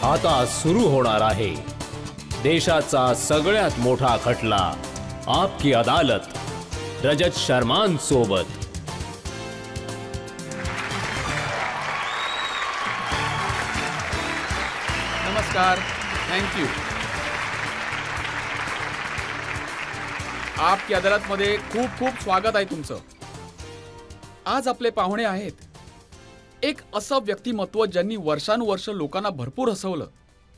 आता सुरू होणार आहे देशाचा सगळ्यात मोठा खटला आपकी अदालत रजत शर्मांसोबत। नमस्कार, थँक्यू। आपकी अदालत मध्ये खूप खूप स्वागत आहे तुमचं। आज आपले पाहुणे आहेत एक असं व्यक्तिमत्व ज्यांनी वर्षानुवर्ष लोकांना भरपूर हसवलं,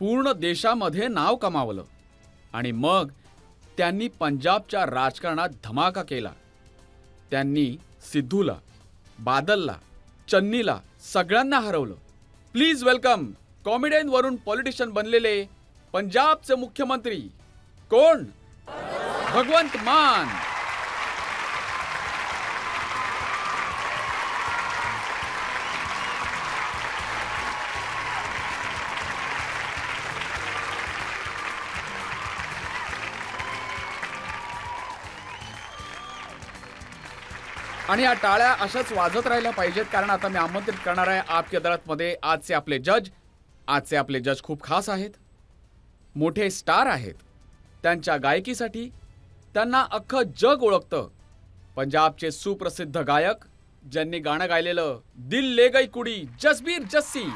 पूर्ण देशामध्ये नाव कमावलं आणि मग त्यांनी पंजाबच्या राजकारणात धमाका केला। त्यांनी सिद्धूला, बादलला, चन्नीला सगळ्यांना हरवलं। प्लीज वेलकम कॉमेडियन वरून पॉलिटिशियन बनलेले पंजाबचे मुख्यमंत्री कोण? भगवंत मान। आणि या टाळ्या अशाच वाजत राहिल्या पाहिजेत, कारण आता मी आमंत्रित करणार आहे आपकी अदालतमध्ये आजचे आपले जज। आजचे आपले जज खूप खास आहेत, मोठे स्टार आहेत। त्यांच्या गायकीसाठी त्यांना अख्खं जग ओळखतं। पंजाबचे सुप्रसिद्ध गायक ज्यांनी गाणं गायलेलं दिल ले गई कुड़ी, जसबीर जस्सी।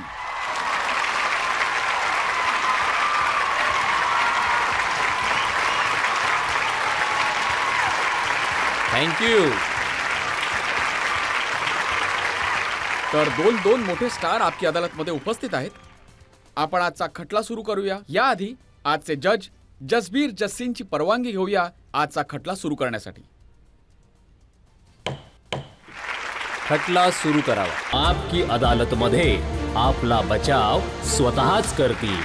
थँक्यू। तर दोन मोठे स्टार आपकी अदालतमध्ये उपस्थित आहेत। आपण आजचा खटला सुरू करूया। याआधी आजचे जज जसबीर जस्सींची परवानगी घेऊया आजचा खटला सुरू करण्यासाठी। खटला सुरू करावा। आपकी अदालतमध्ये आपला बचाव स्वतःच करतील।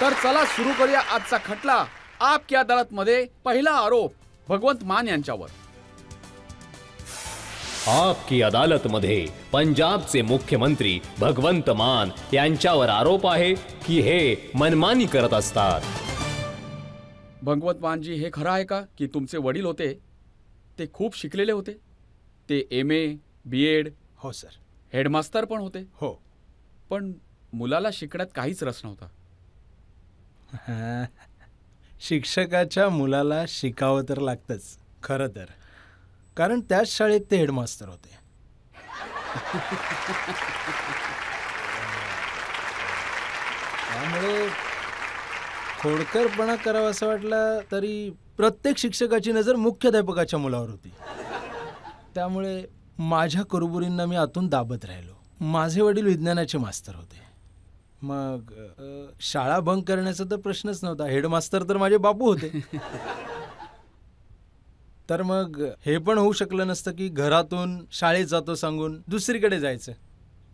तर चला सुरू करूया आजचा खटला। आपकी अदालतमध्ये पहिला आरोप भगवंत मान यांच्यावर। आपकी अदालतमध्ये पंजाबचे मुख्यमंत्री भगवंत मान यांच्यावर आरोप आहे की हे मनमानी करत असतात। भगवंत मानजी, हे खरं आहे का की तुमचे वडील होते ते खूप शिकलेले होते? ते MA BEd? हो सर। हेडमास्तर पण होते? हो। पण मुलाला शिकण्यात काहीच रस नव्हता। शिक्षकाच्या मुलाला शिकावं तर लागतंच खरं तर, कारण त्याच शाळेत ते हेडमास्टर होते। त्यामुळे खोडकरपणा करावा असं वाटलं तरी प्रत्येक शिक्षकाची नजर मुख्याध्यापकाच्या मुलावर होती। त्यामुळे माझ्या कुरबुरींना मी आतून दाबत राहिलो। माझे वडील विज्ञानाचे मास्तर होते, मग शाळा बंक करण्याचा तर प्रश्नच नव्हता। हेडमास्तर तर माझे बापू होते। तर मग हे पण होऊ शकलं नसतं की घरातून शाळेत जातो सांगून दुसरीकडे जायचं,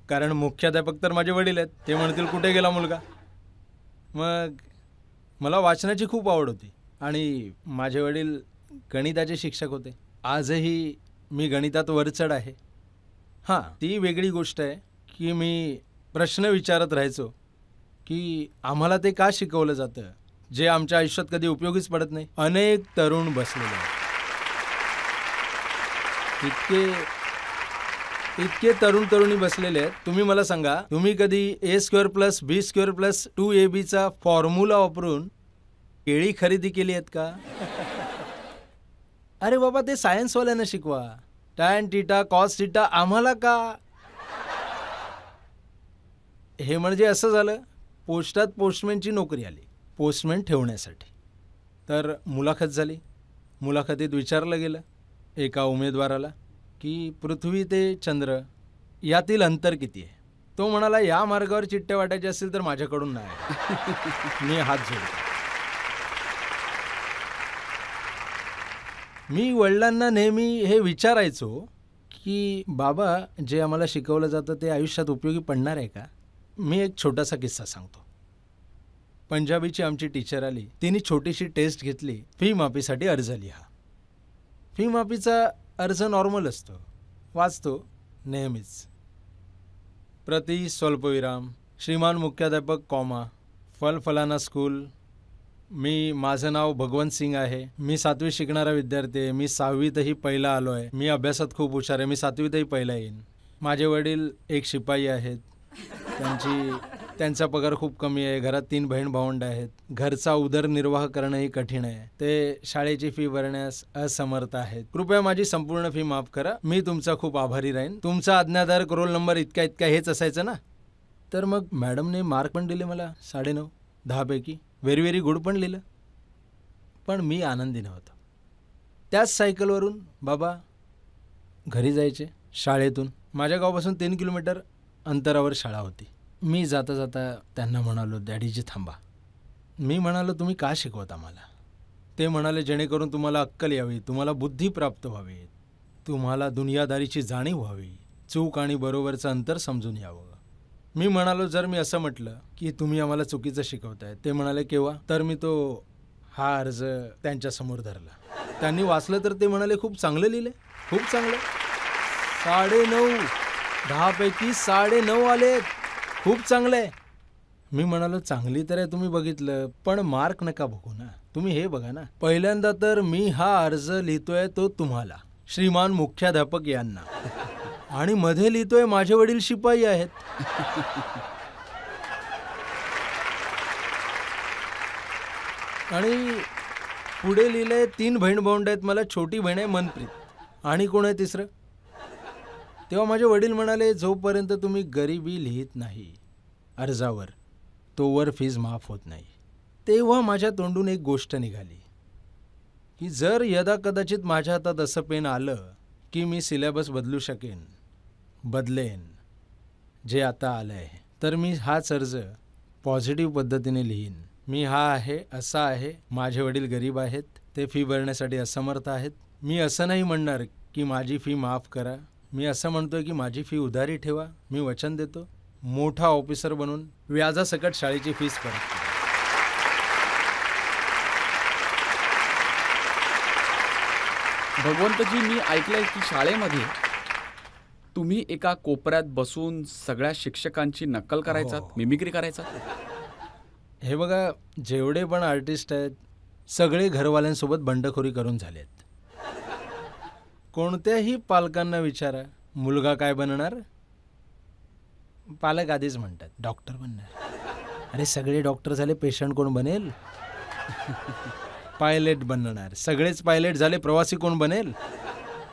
कारण मुख्याध्यापक तर माझे वडील आहेत। ते म्हणतील कुठे गेला मुलगा। मग मला वाचनाची खूप आवड होती आणि माझे वडील गणिताचे शिक्षक होते। आजही मी गणितात वरचढ आहे। हां, ती वेगळी गोष्ट आहे की मी प्रश्न विचारत राहायचो की आम्हाला ते का शिकवलं जातं जे आमच्या आयुष्यात कधी उपयोगीच पडत नाही। अनेक तरुण बसलेले आहेत, इतके तरुणी बसलेले आहेत। तुम्ही मला सांगा, तुम्ही कधी A² + B² + 2AB फॉर्म्युला वापरून केळी खरेदी केली आहेत का? अरे बाबा, ते सायन्सवाल्यांना शिकवा। tan θ cos θ आम्हाला का? हे म्हणजे असं झालं, पोस्टात पोस्टमॅनची नोकरी आली पोस्टमॅन ठेवण्यासाठी। तर मुलाखत झाली। मुलाखतीत विचारलं गेलं एका उमेदवाराला की पृथ्वी ते चंद्र यातील अंतर किती आहे? तो म्हणाला, या मार्गावर चिठ्ठ्या वाटायच्या असतील तर माझ्याकडून नाही। मी हात जोडतो। मी वडिलांना नेहमी हे विचारायचो की बाबा, जे आम्हाला शिकवलं जातं ते आयुष्यात उपयोगी पडणार आहे का? मी एक छोटासा किस्सा सांगतो। पंजाबीची आमची टीचर आली, तिने छोटीशी टेस्ट घेतली, फी माफीसाठी अर्ज लिहा। फी माफीचा अर्ज नॉर्मल असतो, वाचतो नेहमीच। प्रति स्वल्पविराम, श्रीमान मुख्याध्यापक कॉमा, फलाना स्कूल, माझं नाव भगवंत सिंग आहे, मी 7वी शिकणारा विद्यार्थी आहे, मी 6वीतही पहिला आलो आहे, मी अभ्यासात खूप हुशार आहे, मी 7वीतही पहिला येईन, माझे वडील एक शिपाई आहेत, त्यांचा पगार खूप कमी आहे, घरात 3 बहीण भावंड आहेत, घरचा उदरनिर्वाह करणंही कठीण आहे, ते शाळेची फी भरण्यास असमर्थ आहेत. कृपया माझी संपूर्ण फी माफ करा, मी तुमचा खूप आभारी राहीन. तुमचा आज्ञाधारक रोल नंबर इतका हेच असायचं ना. तर मग मॅडमने मार्क पण दिले मला 9.5 10पैकी, व्हेरी व्हेरी गुड पण लिहिलं. पण मी आनंदी नव्हतो. त्याच सायकलवरून बाबा घरी जायचे शाळेतून. माझ्या गावापासून 3 किलोमीटर अंतरावर शाळा होती. मी जाता जाता त्यांना म्हणालो, डॅडीजी थांबा. मी म्हणालो, तुम्ही का शिकवता मला? ते म्हणाले, जेणेकरून तुम्हाला अक्कल यावी, तुम्हाला बुद्धी प्राप्त व्हावी, तुम्हाला दुनियादारीची जाणीव व्हावी, चूक आणि बरोबरचं अंतर समजून यावं. मी म्हणालो, जर मी असं म्हटलं की तुम्ही आम्हाला चुकीचं शिकवताय. ते म्हणाले, केव्हा? तर मी हा अर्ज त्यांच्यासमोर धरला. त्यांनी वाचलं तर ते म्हणाले, खूप चांगलं लिहिलं, खूप चांगलं. 9.5 10पैकी 9.5 आले, खूप चांगलं आहे. मी म्हणालो, चांगली तर आहे, तुम्ही बघितलं, पण मार्क नका बघू ना, तुम्ही हे बघा ना. पहिल्यांदा तर मी हा अर्ज लिहितोय तो तुम्हाला, श्रीमान मुख्याध्यापक यांना, आणि मध्ये लिहितोय माझे वडील शिपाई आहेत. आणि पुढे लिहिलंय 3 बहीण भावंड आहेत मला, छोटी बहीण आहे मनप्रीत, आणि कोण आहे तिसरं? तेव्हा माझे वडील म्हणाले, जोपर्यंत तुम्ही गरिबी लिहित नाही अर्जावर तोवर फीज माफ होत नाही. तेव्हा माझ्या तोंडून एक गोष्ट निघाली की जर यदा कदाचित माझ्या हातात असं पेन आलं की मी सिलेबस बदलू शकेन, बदलेन जे आता आलं आहे, तर मी हाच अर्ज पॉझिटिव्ह पद्धतीने लिहीन. मी हा आहे, असा आहे, माझे वडील गरीब आहेत, ते फी भरण्यासाठी असमर्थ आहेत. मी असं नाही म्हणणार की माझी फी माफ करा, मी असं म्हणतोय की माझी फी उधारी ठेवा. मी वचन देतो, मोठा ऑफिसर बनून व्याजासकट शाळेची फीस परत. भगवंतजी, मी ऐकलंय की शाळेमध्ये तुम्ही एका कोपऱ्यात बसून सगळ्या शिक्षकांची नक्कल करायचात, मिमिक्री करायचात. हे बघा, जेवढे पण आर्टिस्ट आहेत सगळे घरवाल्यांसोबत बंडखोरी करून झालेत. कोणत्याही पालकांना विचारा, मुलगा काय बनणार? पालक आधीच म्हणतात डॉक्टर बनणार. अरे सगळे डॉक्टर झाले, पेशंट कोण बनेल? पायलट बनणार. सगळेच पायलट झाले, प्रवासी कोण बनेल?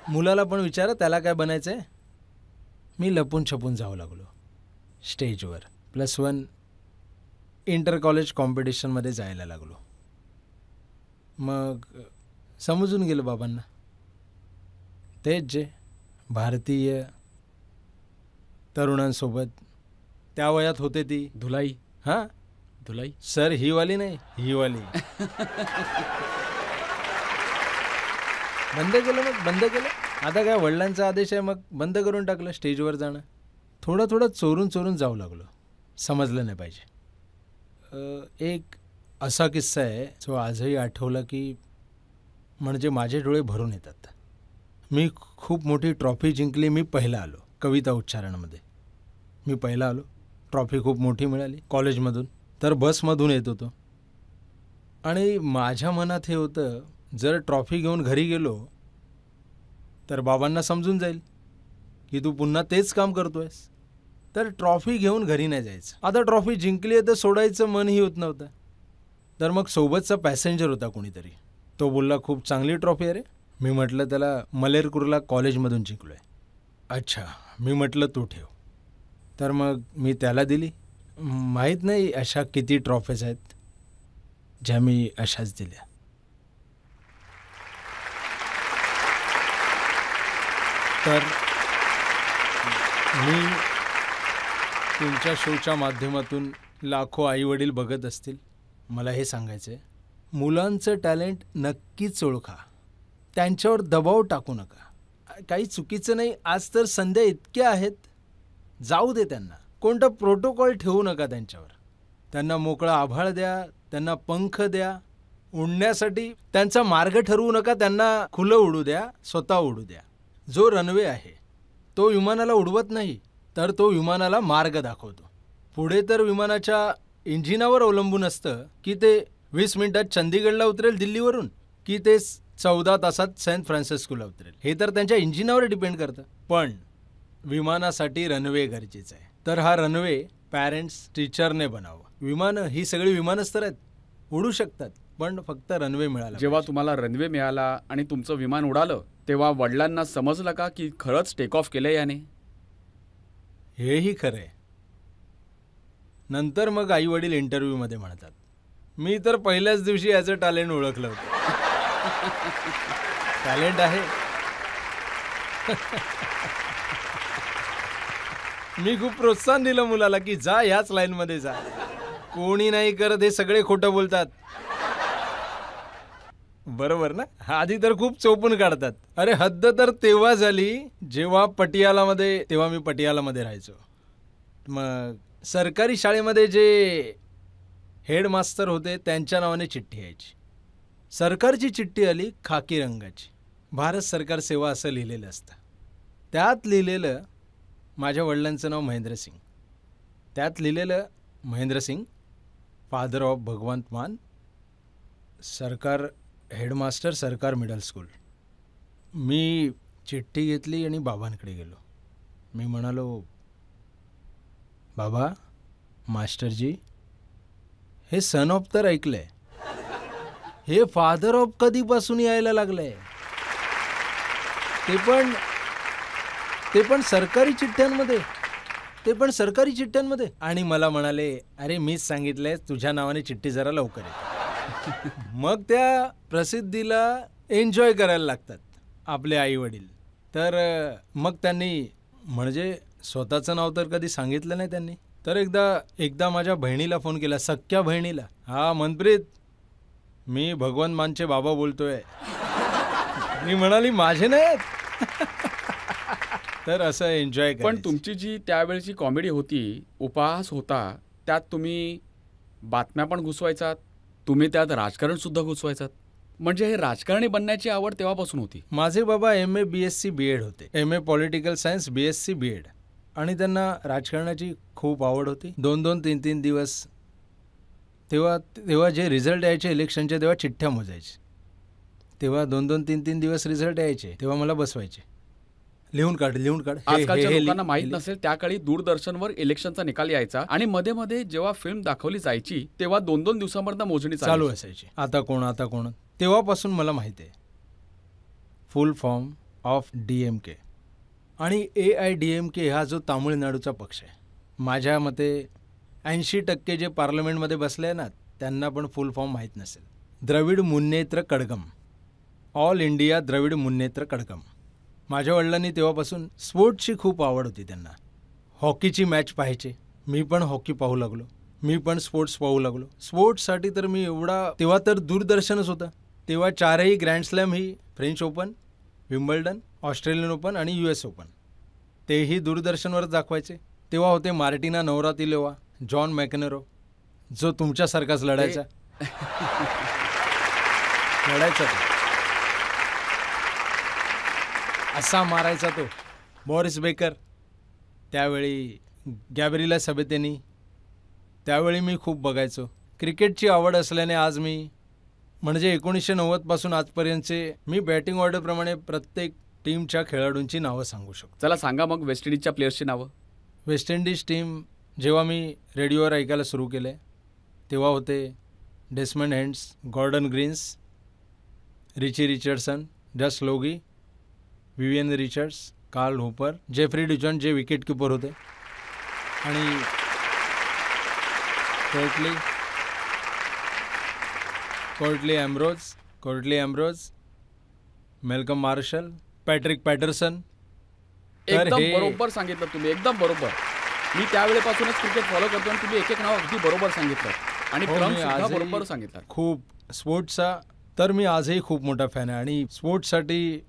मुलाला पण विचारा, त्याला काय बनायचंय? मी लपून छपून जाऊ लागलो स्टेजवर. +1 इंटर कॉलेज कॉम्पिटिशनमध्ये जायला लागलो. मग समजून गेलं बाबांना, तेच जे भारतीय तरुणांसोबत त्या वयात होते ती धुलाई. हां, धुलाई सर, ही वाली नाही, ही वाली. बंद केलं. मग बंद केलं. आता काय, वडिलांचा आदेश आहे, मग बंद करून टाकलं स्टेजवर जाणं. थोडं थोडं चोरून चोरून जाऊ लागलो, समजलं नाही पाहिजे. एक असा किस्सा आहे जो आजही आठवला की म्हणजे माझे डोळे भरून येतात. मी खूप मोठी ट्रॉफी जिंकली. मी पहिला आलो कविता उच्चारणामध्ये. मी पहिला आलो, ट्रॉफी खूप मोठी मिळाली कॉलेजमधून. तर बसमधून येत होतो आणि माझ्या मनात हे होतं, जर ट्रॉफी घेऊन घरी गेलो तर बाबांना समजून जाईल की तू पुन्हा तेच काम करतोयस. तर ट्रॉफी घेऊन घरी नाही जायचं. आता ट्रॉफी जिंकली आहे तर सोडायचं मनही होत नव्हतं. तर मग सोबतचा पॅसेंजर होता कोणीतरी, तो बोलला, खूप चांगली ट्रॉफी आहे रे. मी म्हटलं त्याला, मलेरकुर्ला कॉलेजमधून जिंकलो आहे. अच्छा, मी म्हटलं तू ठेव. तर मग मी त्याला दिली. माहीत नाही अशा किती ट्रॉफीज आहेत ज्या मी अशाच दिल्या. तर मी तुमच्या शोच्या माध्यमातून लाखो आईवडील बघत असतील. मला हे सांगायचं आहे, मुलांचं टॅलेंट नक्कीच ओळखा, त्यांच्यावर दबाव टाकू नका. काही चुकीचं नाही, आज तर संध्या इतक्या आहेत, जाऊ दे त्यांना. कोणता प्रोटोकॉल ठेवू नका त्यांच्यावर. त्यांना मोकळा आभाळ द्या, त्यांना पंख द्या, उडण्यासाठी त्यांचा मार्ग ठरवू नका. त्यांना खुलं उडू द्या, स्वतः उडू द्या. जो रनवे आहे तो विमानाला उडवत नाही, तर तो विमानाला मार्ग दाखवतो. पुढे तर विमानाच्या इंजिनावर अवलंबून असतं की ते 20 मिनिटात चंदीगडला उतरेल दिल्लीवरून, की ते 14 तासात सॅन फ्रान्सिस्कोला उतरेल. हे तर त्यांच्या इंजिनावर डिपेंड करतं. पण विमानासाठी रनवे गरजेचं आहे. तर हा रनवे पॅरेंट्स टीचरने बनावं. विमानं ही सगळी विमानच तर आहेत, उडू शकतात, पण फक्त रनवे मिळाला. जेव्हा तुम्हाला रनवे मिळाला आणि तुमचं विमान उडालं तेव्हा वडिलांना समजलं का की खरंच टेक ऑफ केलं याने? हेही खरं आहे. नंतर मग आई वडील इंटरव्ह्यूमध्ये म्हणतात, मी तर पहिल्याच दिवशी ॲज अ टॅलेंट ओळखलं होतं. टॅलेंट आहे. मी खूप प्रोत्साहन दिलं मुलाला की जा याच लाईनमध्ये जा. कोणी नाही करत हे सगळे खोटं बोलतात. बरोबर ना? आधी तर खूप चोपून काढतात. अरे हद्द तर तेव्हा झाली जेव्हा तेव्हा मी पटियालामध्ये राहायचो. मग सरकारी शाळेमध्ये जे हेडमास्तर होते त्यांच्या नावाने चिठ्ठी यायची. सरकारची चिठ्ठी आली खाकी रंगाची, भारत सरकार सेवा असं लिहिलेलं असतं. त्यात लिहिलेलं माझ्या वडिलांचं नाव महेंद्रसिंग. त्यात लिहिलेलं महेंद्रसिंग फादर ऑफ भगवंत मान, सरकार हेडमास्टर, सरकार मिडल स्कूल. मी चिठ्ठी घेतली आणि बाबांकडे गेलो. मी म्हणालो, बाबा मास्टरजी हे सन ऑफ तर ऐकलंय, हे फादर ऑफ कधीपासून यायला लागलंय, ते पण सरकारी चिठ्ठ्यांमध्ये. आणि मला म्हणाले, अरे मीच सांगितलंय तुझ्या नावाने चिठ्ठी जरा लवकर येते. मग त्या प्रसिद्धीला एन्जॉय करायला लागतात आपले आई वडील. तर मग त्यांनी म्हणजे स्वतःचं नाव तर कधी सांगितलं नाही त्यांनी. तर एकदा माझ्या बहिणीला फोन केला, सख्या बहिणीला. हा मनप्रीत, मी भगवंत मानचे बाबा बोलतोय. मी म्हणाली माझे नाहीत. तर असं एन्जॉय. पण तुमची जी त्यावेळची कॉमेडी होती, उपहास होता, त्यात तुम्ही बातम्या पण घुसवायचात, तुम्ही त्यात राजकारण सुद्धा घुसवायचात. म्हणजे हे राजकारणी बनण्याची आवड तेव्हापासून होती? माझे बाबा MA BSc BEd होते. MA political science, BSc BEd. आणि त्यांना राजकारणाची खूप आवड होती. 2-2, 3-3 दिवस तेव्हा जे रिझल्ट यायचे इलेक्शनचे तेव्हा चिठ्ठ्या मोजायचे. तेव्हा 2-2, 3-3 दिवस रिझल्ट यायचे, तेव्हा मला बसवायचे, लिहून काढ. आजकालच्या लोकांना माहित नसेल, त्या काळी दूरदर्शनवर इलेक्शनचा निकाल यायचा आणि मध्ये मध्ये जेव्हा फिल्म दाखवली जायची तेव्हा 2-2 दिवसांपर्यंत मोजणी चालू असायची. आता कोण. तेव्हापासून मला माहिती आहे फुल फॉर्म ऑफ DMK. आणि AIDMK हा जो तामिळनाडूचा पक्ष आहे, माझ्या मते 80% जे पार्लमेंटमध्ये बसले ना त्यांना पण फुल फॉर्म माहीत नसेल. Dravida Munnetra Kazhagam, all India Dravida Munnetra Kazhagam. माझ्या वडिलांनी तेव्हापासून स्पोर्ट्सची खूप आवड होती त्यांना. हॉकीची मॅच पाहायचे, मी पण हॉकी पाहू लागलो, मी पण स्पोर्ट्स पाहू लागलो. स्पोर्ट्ससाठी तर मी तेव्हा तर दूरदर्शनच होतं. तेव्हा 4ही ग्रँड स्लॅम ही French open, Wimbledon, Australian open आणि US ओपन तेही दूरदर्शनवरच दाखवायचे. तेव्हा होते मार्टिना नवरातिलोवा, जॉन मॅकॅनरो, जो तुमच्यासारखाच लढायचा. असा मारायचा तो. बॉरिस बेकर, त्यावेळी गॅब्रिला सबेतेनी. त्यावेळी मी खूप बघायचो. क्रिकेटची आवड असल्याने आज मी म्हणजे 1990 पासून आजपर्यंतचे मी बॅटिंग ऑर्डरप्रमाणे प्रत्येक टीमच्या खेळाडूंची नावं सांगू शकतो. चला सांगा मग वेस्ट इंडिजच्या प्लेयर्सची नावं. वेस्ट इंडिज टीम जेव्हा मी रेडिओवर ऐकायला सुरू केले तेव्हा होते Desmond Haynes, Gordon Greenidge, Richie Richardson, Gus Logie, Vivian Richards, Carl Hooper, Jeffrey Dujon जे विकेट कीपर होते, आणि Courtney Ambrose, Malcolm Marshall, Patrick Patterson. एकदम बरोबर सांगितलं तुम्ही, एकदम बरोबर. मी त्यावेळेपासूनच क्रिकेट फॉलो करतो आणि तुम्ही एक नाव अगदी बरोबर सांगितलं आणि क्रम सुद्धा बरोबर सांगितला. खूप स्पोर्ट्सचा तर मी आजही खूप मोठा फॅन आहे. आणि स्पोर्ट्ससाठी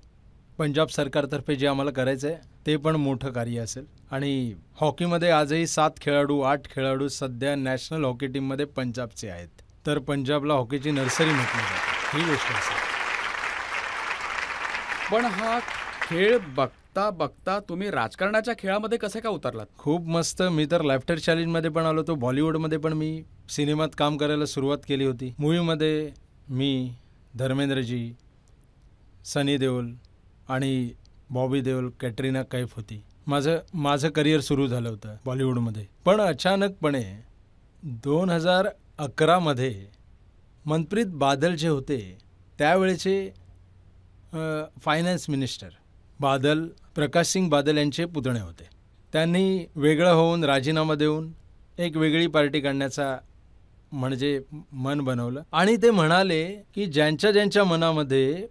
पंजाब सरकारतर्फे जे आम्हाला करायचं आहे ते पण मोठं कार्य असेल. आणि हॉकीमध्ये आजही 7 खेळाडू 8 खेळाडू सध्या नॅशनल हॉकी टीममध्ये पंजाबचे आहेत. तर पंजाबला हॉकीची नर्सरी म्हटली जाते, ही गोष्ट असेल. पण हा खेळ बघता बघता तुम्ही राजकारणाच्या खेळामध्ये कसे का उतरलात? खूप मस्त. मी तर लाफ्टर चॅलेंजमध्ये पण आलो होतो. बॉलिवूडमध्ये पण मी सिनेमात काम करायला सुरुवात केली होती. मूवीमध्ये मी, धर्मेंद्रजी, सनी देओल आणि बॉबी देओल, कॅटरीना कैफ होती. माझं करिअर सुरू झालं होतं बॉलिवूडमध्ये. पण अचानकपणे 2011मध्ये मनप्रीत बादल जे होते त्यावेळेचे फायनान्स मिनिस्टर बादल, प्रकाश सिंग बादल यांचे पुतणे होते. त्यांनी वेगळं होऊन राजीनामा देऊन एक वेगळी पार्टी काढण्याचा म्हणजे मन बनवलं आणि ते म्हणाले की ज्यांच्या मनामध्ये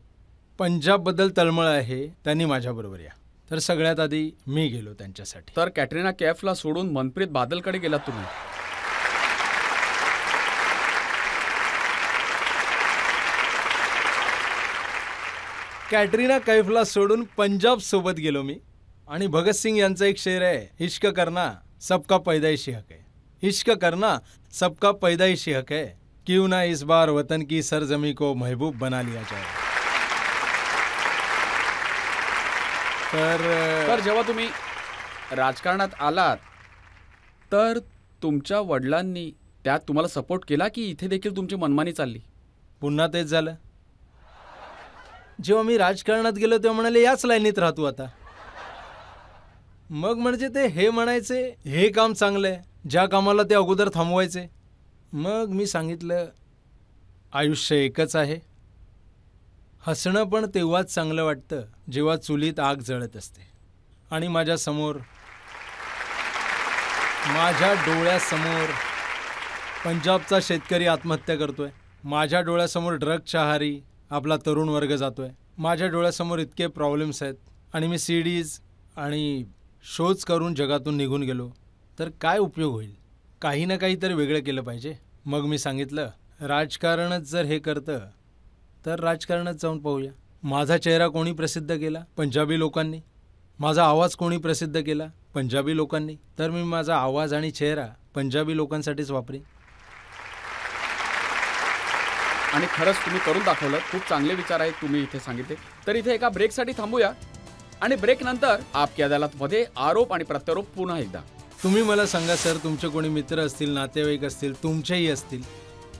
पंजाबबद्दल तळमळ आहे त्यांनी माझ्याबरोबर या. तर सगळ्यात आधी मी गेलो त्यांच्यासाठी. तर कॅटरीना कैफला सोडून मनप्रीत बादलकडे गेलात तुम्ही. कॅटरीना कैफला सोडून पंजाब सोबत गेलो मी. आणि भगतसिंग यांचा एक शेर आहे, इश्क करना सबका पैदाइशी हक है, इश्क करना सबका पैदाइशी हक है, क्यों ना इस बार वतन की सरजमी को महबूब बना लिया जाए. तर जेव्हा तुम्ही राजकारणात आलात तर तुमच्या वडिलांनी त्यात तुम्हाला सपोर्ट केला की इथे देखील तुमची मनमानी चालली? पुन्हा तेच झालं. जेव्हा मी राजकारणात गेलो तेव्हा म्हणाले याच लाईनीत राहतो आता. मग म्हणजे ते हे म्हणायचे हे काम चांगलं आहे, ज्या कामाला ते अगोदर थांबवायचे. मग मी सांगितलं आयुष्य एकच आहे. हसणं पण तेव्हाच चांगलं वाटतं जेव्हा चुलीत आग जळत असते. आणि माझ्या डोळ्यासमोर पंजाबचा शेतकरी आत्महत्या करतोय. माझ्या डोळ्यासमोर ड्रग्सच्या आहारी आपला तरुण वर्ग जातोय. माझ्या डोळ्यासमोर इतके प्रॉब्लेम्स आहेत आणि मी सीडीज आणि शोज करून जगातून निघून गेलो तर काय उपयोग होईल? काही ना काही तरी वेगळं केलं पाहिजे. मग मी सांगितलं राजकारणच जर हे करतं तर राजकारणात जाऊन पाहूया. माझा चेहरा कोणी प्रसिद्ध केला? पंजाबी लोकांनी. माझा आवाज कोणी प्रसिद्ध केला? पंजाबी लोकांनी. तर मी माझा आवाज आणि चेहरा पंजाबी लोकांसाठीच वापरेन. आणि खरंच तुम्ही करून दाखवलं. खूप चांगले विचार आहेत तुम्ही इथे सांगितले. तर इथे एका ब्रेकसाठी थांबूया आणि ब्रेक नंतर आपकी अदालतमध्ये आरोप आणि प्रत्यारोप पुन्हा एकदा. तुम्ही मला सांगा सर, तुमचे कोणी मित्र असतील, नातेवाईक असतील, तुमचेही असतील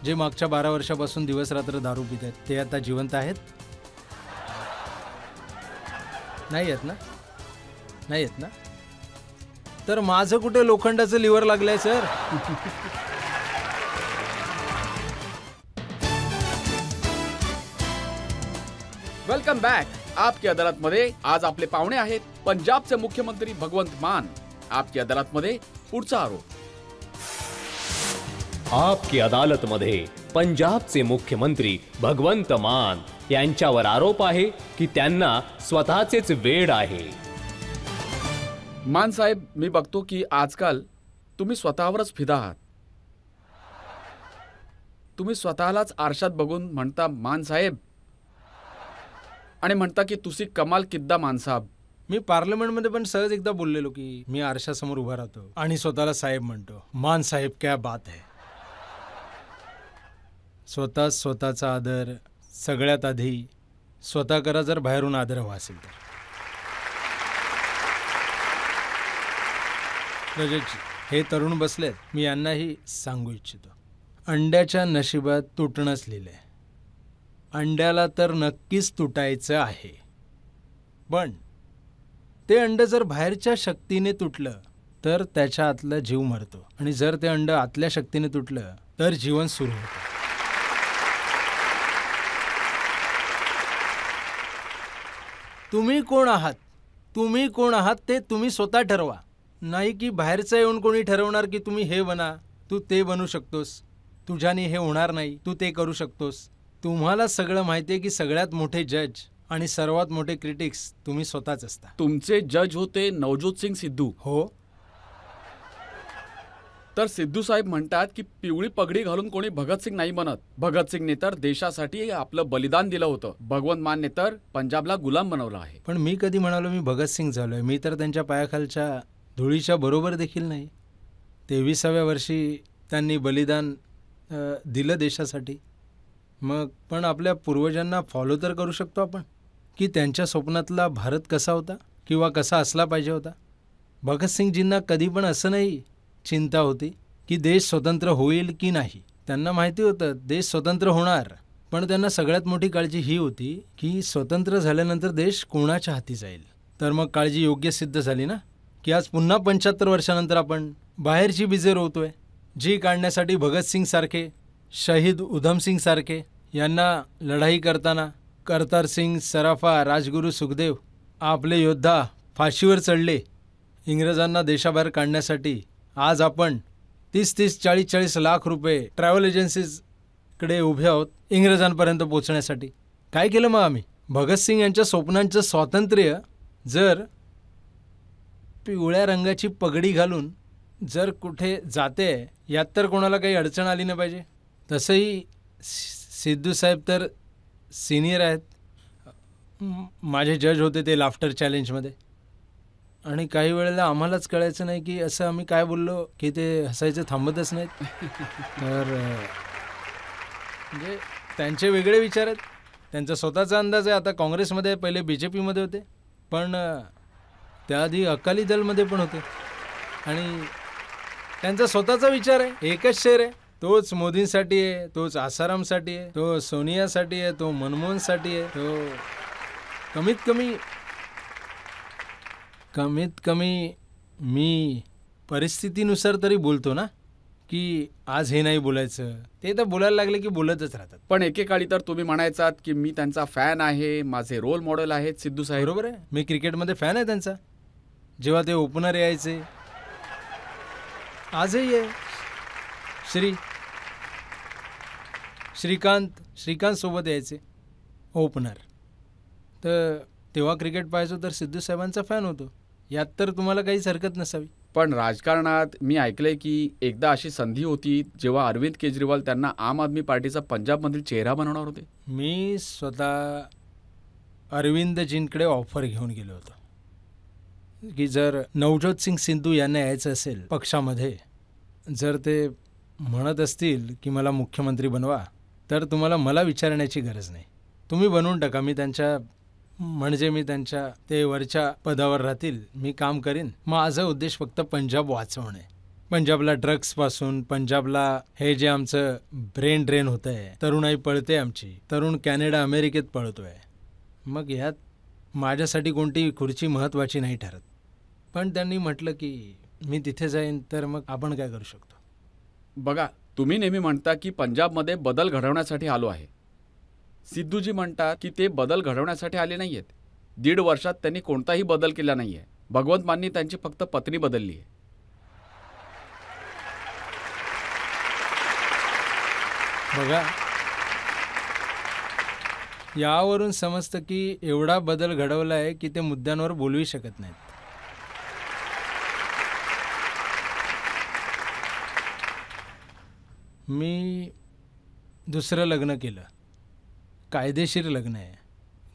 जे मागच्या 12 वर्षापासून दिवस रात्र दारू पित आहेत, ते आता जिवंत आहेत? नाही आहेत ना? नाही आहेत ना? तर माझं कुठे लोखंडाचं लिव्हर लागलंय सर? Welcome back. आपकी अदालतमध्ये आज आपले पाहुणे आहेत पंजाबचे मुख्यमंत्री भगवंत मान. आपकी अदालतमध्ये पुढचा आरोप. आपकी अदालतमध्ये पंजाबचे मुख्यमंत्री भगवंत मान यांच्यावर आरोप आहे की त्यांना स्वतःचेच वेड आहे. मान साहेब, मी बघतो की आजकाल तुम्ही स्वतःवरच फिदा आहात. तुम्ही स्वतःलाच आरशात बघून म्हणता मान साहेब आणि म्हणता की तुसी कमाल किद्दा मान साहेब. मी पार्लमेंटमध्ये पण सहज एकदा बोललेलो की मी आरशासमोर उभा राहतो आणि स्वतःला साहेब म्हणतो. मान साहेब क्या बात है. स्वतःचा आदर सगळ्यात आधी स्वतः करा जर बाहेरून आदर हवा असेल तर. रजतजी, हे तरुण बसलेत, मी यांनाही सांगू इच्छितो. अंड्याच्या नशिबात तुटणंच लिहिलंय. अंड्याला तर नक्कीच तुटायचं आहे, पण ते अंड जर बाहेरच्या शक्तीने तुटलं तर त्याच्या आतला जीव मरतो आणि जर ते अंड आतल्या शक्तीने तुटलं तर जीवन सुरू होतं. तुम्ही कोण आहात ते तुम्ही स्वतः ठरवा. नाही की बाहेरचं येऊन कोणी ठरवणार की तुम्ही हे बना, तू ते बनू शकतोस, तुझ्याने हे होणार नाही, तू ते करू शकतोस. तुम्हाला सगळं माहिती आहे की सगळ्यात मोठे जज आणि सर्वात मोठे क्रिटिक्स तुम्ही स्वतःच असता. तुमचे जज होते नवज्योत सिंग सिद्धू. हो. तर सिद्धू साहेब म्हणतात की पिवळी पगडी घालून कोणी भगतसिंग नाही बनत. भगतसिंगने तर देशासाठी आपलं बलिदान दिलं होतं. भगवंत मानने तर पंजाबला गुलाम बनवलं आहे. पण मी कधी म्हणालो मी भगतसिंग झालोय? मी तर त्यांच्या पायाखालच्या धुळीच्या बरोबर देखील नाही. 23व्या वर्षी त्यांनी बलिदान दिलं देशासाठी. मग पण आपल्या पूर्वजांना फॉलो तर करू शकतो आपण की त्यांच्या स्वप्नातला भारत कसा होता किंवा कसा असला पाहिजे होता. भगतसिंगजींना कधी पण असं नाही चिंता होती की देश स्वतंत्र होईल की नाही. त्यांना माहिती होतं देश स्वतंत्र होणार, पण त्यांना सगळ्यात मोठी काळजी ही होती की स्वतंत्र झाल्यानंतर देश कोणाच्या हाती जाईल. तर मग काळजी योग्य सिद्ध झाली ना, की आज पुन्हा 75 वर्षानंतर आपण बाहेरची बीजे रोवतोय, जी काढण्यासाठी भगतसिंगसारखे, शहीद उधमसिंगसारखे यांना लढाई करताना करतारसिंग, सराफा, राजगुरू, सुखदेव आपले योद्धा फाशीवर चढले इंग्रजांना देशाबाहेर काढण्यासाठी. आज आपण 30-30, 40-40 लाख रुपये ट्रॅव्हल एजन्सीजकडे उभे आहोत इंग्रजांपर्यंत पोचण्यासाठी. काय केलं मग आम्ही? भगतसिंग यांच्या स्वप्नांचं स्वातंत्र्य जर पिवळ्या रंगाची पगडी घालून जर कुठे जाते, यात तर कोणाला काही अडचण आली नाही पाहिजे. तसंही सिद्धू साहेब तर सिनियर आहेत. माझे जज होते ते लाफ्टर चॅलेंजमध्ये, आणि काही वेळेला आम्हालाच कळायचं नाही की असं आम्ही काय बोललो की ते हसायचं थांबतच नाहीत. तर म्हणजे त्यांचे वेगळे विचार आहेत, त्यांचा स्वतःचा अंदाज आहे. आता काँग्रेसमध्ये, पहिले BJPमध्ये होते, पण त्याआधी अकाली दलमध्ये पण होते, आणि त्यांचा स्वतःचा विचार आहे. एकच शेर आहे, तोच मोदींसाठी आहे, तोच आसारामसाठी आहे, तो सोनियासाठी आहे, तो मनमोहनसाठी आहे. तो कमीत कमी मी परिस्थितीनुसार तरी बोलतो ना, की आज हे नाही बोलायचं. ते तर बोलायला लागले की बोलतच राहतात. पण एकेकाळी तर तुम्ही म्हणायचात की मी त्यांचा फॅन आहे, माझे रोल मॉडेल आहेत सिद्धू साहेब. बरोबर आहे, मी क्रिकेटमध्ये फॅन आहे त्यांचा. जेव्हा ते ओपनर यायचे, आजही आहे. श्रीकांत सोबत यायचे ओपनर, तर तेव्हा क्रिकेट पाहायचो तर सिद्धू साहेबांचा फॅन होतो. यात तर तुम्हाला काहीच हरकत नसावी. पण राजकारणात मी ऐकलंय की एकदा अशी संधी होती जेव्हा अरविंद केजरीवाल त्यांना आम आदमी पार्टीचा पंजाबमधील चेहरा बनवणार होते. मी स्वतः अरविंदजींकडे ऑफर घेऊन गेलो होतो की जर नवजोत सिंग सिद्धू यांना यायचं असेल पक्षामध्ये, जर ते म्हणत असतील की मला मुख्यमंत्री बनवा, तर तुम्हाला मला विचारण्याची गरज नाही, तुम्ही बनवून टाका. मी त्यांच्या ते वरच्या पदावर राहतील, मी काम करीन. माझा उद्देश फक्त पंजाब वाचवणे. पंजाबला ड्रग्सपासून, पंजाबला हे जे आमचं ब्रेन ड्रेन होतं आहे, तरुणाई पळते आमची, तरुण कॅनडा अमेरिकेत पळतोय. मग ह्यात माझ्यासाठी कोणती खुर्ची महत्त्वाची नाही ठरत. पण त्यांनी म्हटलं की मी तिथे जाईन, तर मग आपण काय करू शकतो? बघा, तुम्ही नेहमी म्हणता की पंजाबमध्ये बदल घडवण्यासाठी आलो आहे. सिद्धूजी म्हणतात की ते बदल घडवण्यासाठी आले नाहीयेत. 1.5 वर्षात त्यांनी कोणताही बदल केला नाहीये. भगवंत माननी त्यांची फक्त पत्नी बदलली आहे. बघा, यावरून समजतं की एवढा बदल घडवला आहे की ते मुद्द्यांवर बोलू शकत नाहीत. मी दुसरं लग्न केलं, कायदेशीर लग्न आहे.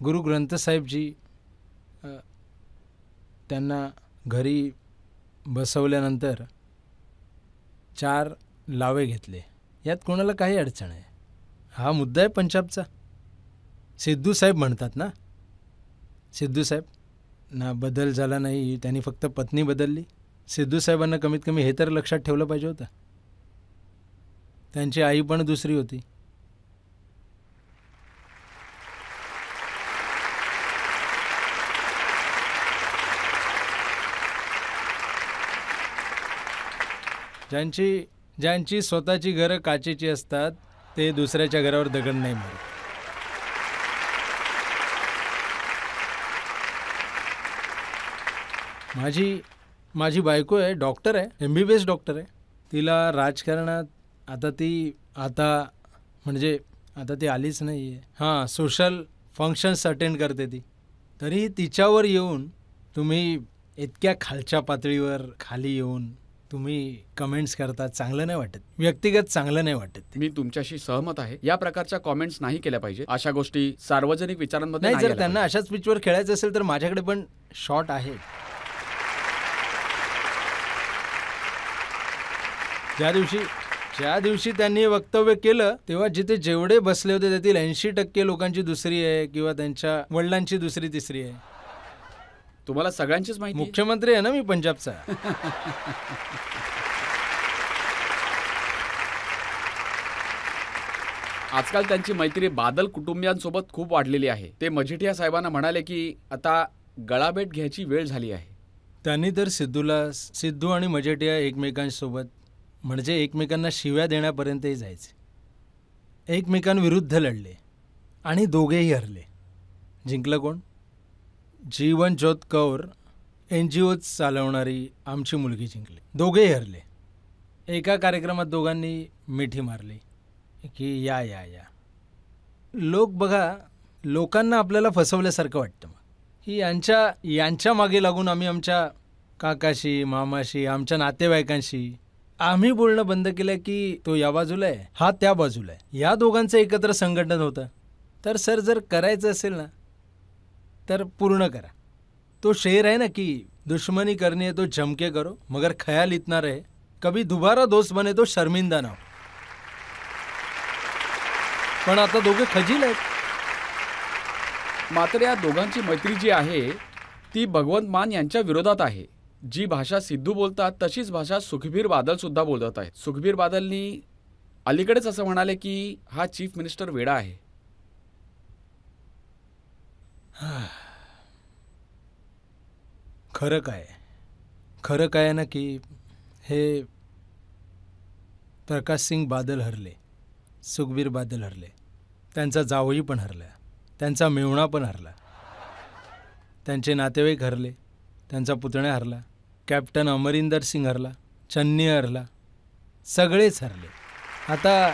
गुरु ग्रंथ साहेबजी त्यांना घरी बसवल्यानंतर 4 लावे घेतले. यात कोणाला काही अडचण आहे? हा मुद्दा आहे पंजाबचा. सिद्धू साहेब म्हणतात ना, सिद्धू साहेब ना बदल झाला नाही, त्यांनी फक्त पत्नी बदलली. सिद्धू साहेबांना कमीत कमी हे तर लक्षात ठेवलं पाहिजे होतं, त्यांची आई पण दुसरी होती. ज्यांची स्वतःची घरं काचेची असतात, ते दुसऱ्याच्या घरावर दगड नाही मारत. माझी बायको आहे, डॉक्टर आहे, MBBS डॉक्टर आहे. तिला राजकारणात आता ती आलीच नाही आहे. हां, सोशल फंक्शन्स अटेंड करते ती. तरी तिच्यावर येऊन तुम्ही इतक्या खालच्या पातळीवर खाली येऊन तुम्ही कमेंट्स करतात, चांगलं नाही वाटत. व्यक्तिगत चांगलं नाही वाटत. मी तुमच्याशी सहमत आहे. या प्रकारच्या कॉमेंट्स नाही केल्या पाहिजे. अशा गोष्टी सार्वजनिक विचारांमध्ये नाही. जर त्यांना अशाच पिचवर खेळायचं असेल तर माझ्याकडे पण शॉट आहे. ज्या दिवशी त्यांनी वक्तव्य केलं तेव्हा जिथे जेवढे बसले होते त्यातील 80% लोकांची दुसरी आहे किंवा त्यांच्या वडिलांची दुसरी तिसरी आहे. तुम्हाला सगळ्यांचीच माहिती. मुख्यमंत्री आहे ना मी पंजाबचा. आजकाल त्यांची मैत्री बादल कुटुंबियांसोबत खूप वाढलेली आहे. ते मजिठिया साहेबांना म्हणाले की आता गळाभेट घ्यायची वेळ झाली आहे. त्यांनी तर सिद्धू आणि मजेटिया एकमेकांसोबत म्हणजे एकमेकांना शिव्या देण्यापर्यंतही जायचे. एकमेकांविरुद्ध लढले आणि दोघेही हरले. जिंकलं कोण? जीवन ज्योत कौर NGO चालवणारी आमची मुलगी जिंकली. दोघेही हरले. एका कार्यक्रमात दोघांनी मिठी मारली की या या या. लोक बघा, लोकांना आपल्याला फसवल्यासारखं वाटतं मग की यांच्या मागे लागून आम्ही आमच्या काकाशी, मामाशी, आमच्या नातेवाईकांशी आम्ही बोलणं बंद केलं की तो या बाजूला आहे, हा त्या बाजूला आहे. या दोघांचं एकत्र संघटन होतं. तर सर, जर करायचं असेल ना तर पूर्ण करा. तो शेर आहे ना की दुश्मनी करनी है तो जमके करो, मगर ख्याल इतना रहे कभी दोबारा दोस्त बने तो शर्मिंदा ना हो. पण आता दोघे खजील आहेत. मात्र या दोघांची मैत्री जी आहे ती भगवंत मान यांच्या विरोधात आहे. जी भाषा सिद्धू बोलतात तशीच भाषा सुखबीर बादल सुद्धा बोलत आहेत. सुखबीर बादलनी अलीकडेच असं म्हणाले की हा चीफ मिनिस्टर वेडा आहे. खरं काय आहे ना की हे प्रकाश सिंग बादल हरले, सुखबीर बादल हरले, त्यांचा जावई पण हरला, त्यांचा मेहुणा पण हरला, त्यांचे नातेवाईक हरले, त्यांचा पुतण्या हरला, कॅप्टन अमरिंदर सिंग हरला, चन्नी हरला, सगळेच हरले. आता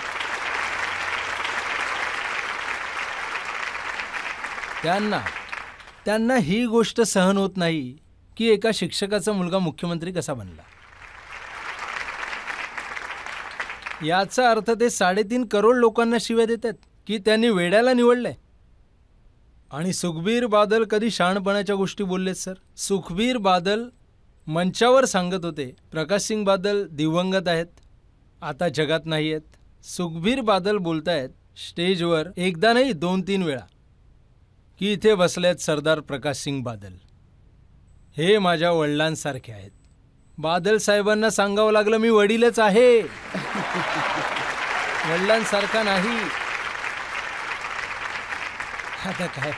त्यांना ही गोष्ट सहन होत नाही की एका शिक्षकाचा मुलगा मुख्यमंत्री कसा बनला. याचा अर्थ ते 3.5 करोड लोकांना शिव्या देतात की त्यांनी वेड्याला निवडलंय. आणि सुखबीर बादल कधी शहाणपणाच्या गोष्टी बोललेत सर? सुखबीर बादल मंचावर सांगत होते प्रकाश सिंग बादल दिवंगत आहेत, आता जगात नाही आहेत. सुखबीर बादल बोलतायत स्टेजवर एकदा नाही 2-3 वेळा की इथे बसलेत सरदार प्रकाश सिंग बादल, हे माझ्या वडिलांसारखे आहेत. बादल साहेबांना सांगावं लागलं मी वडीलच आहे, वडिलांसारखा नाही. आता काय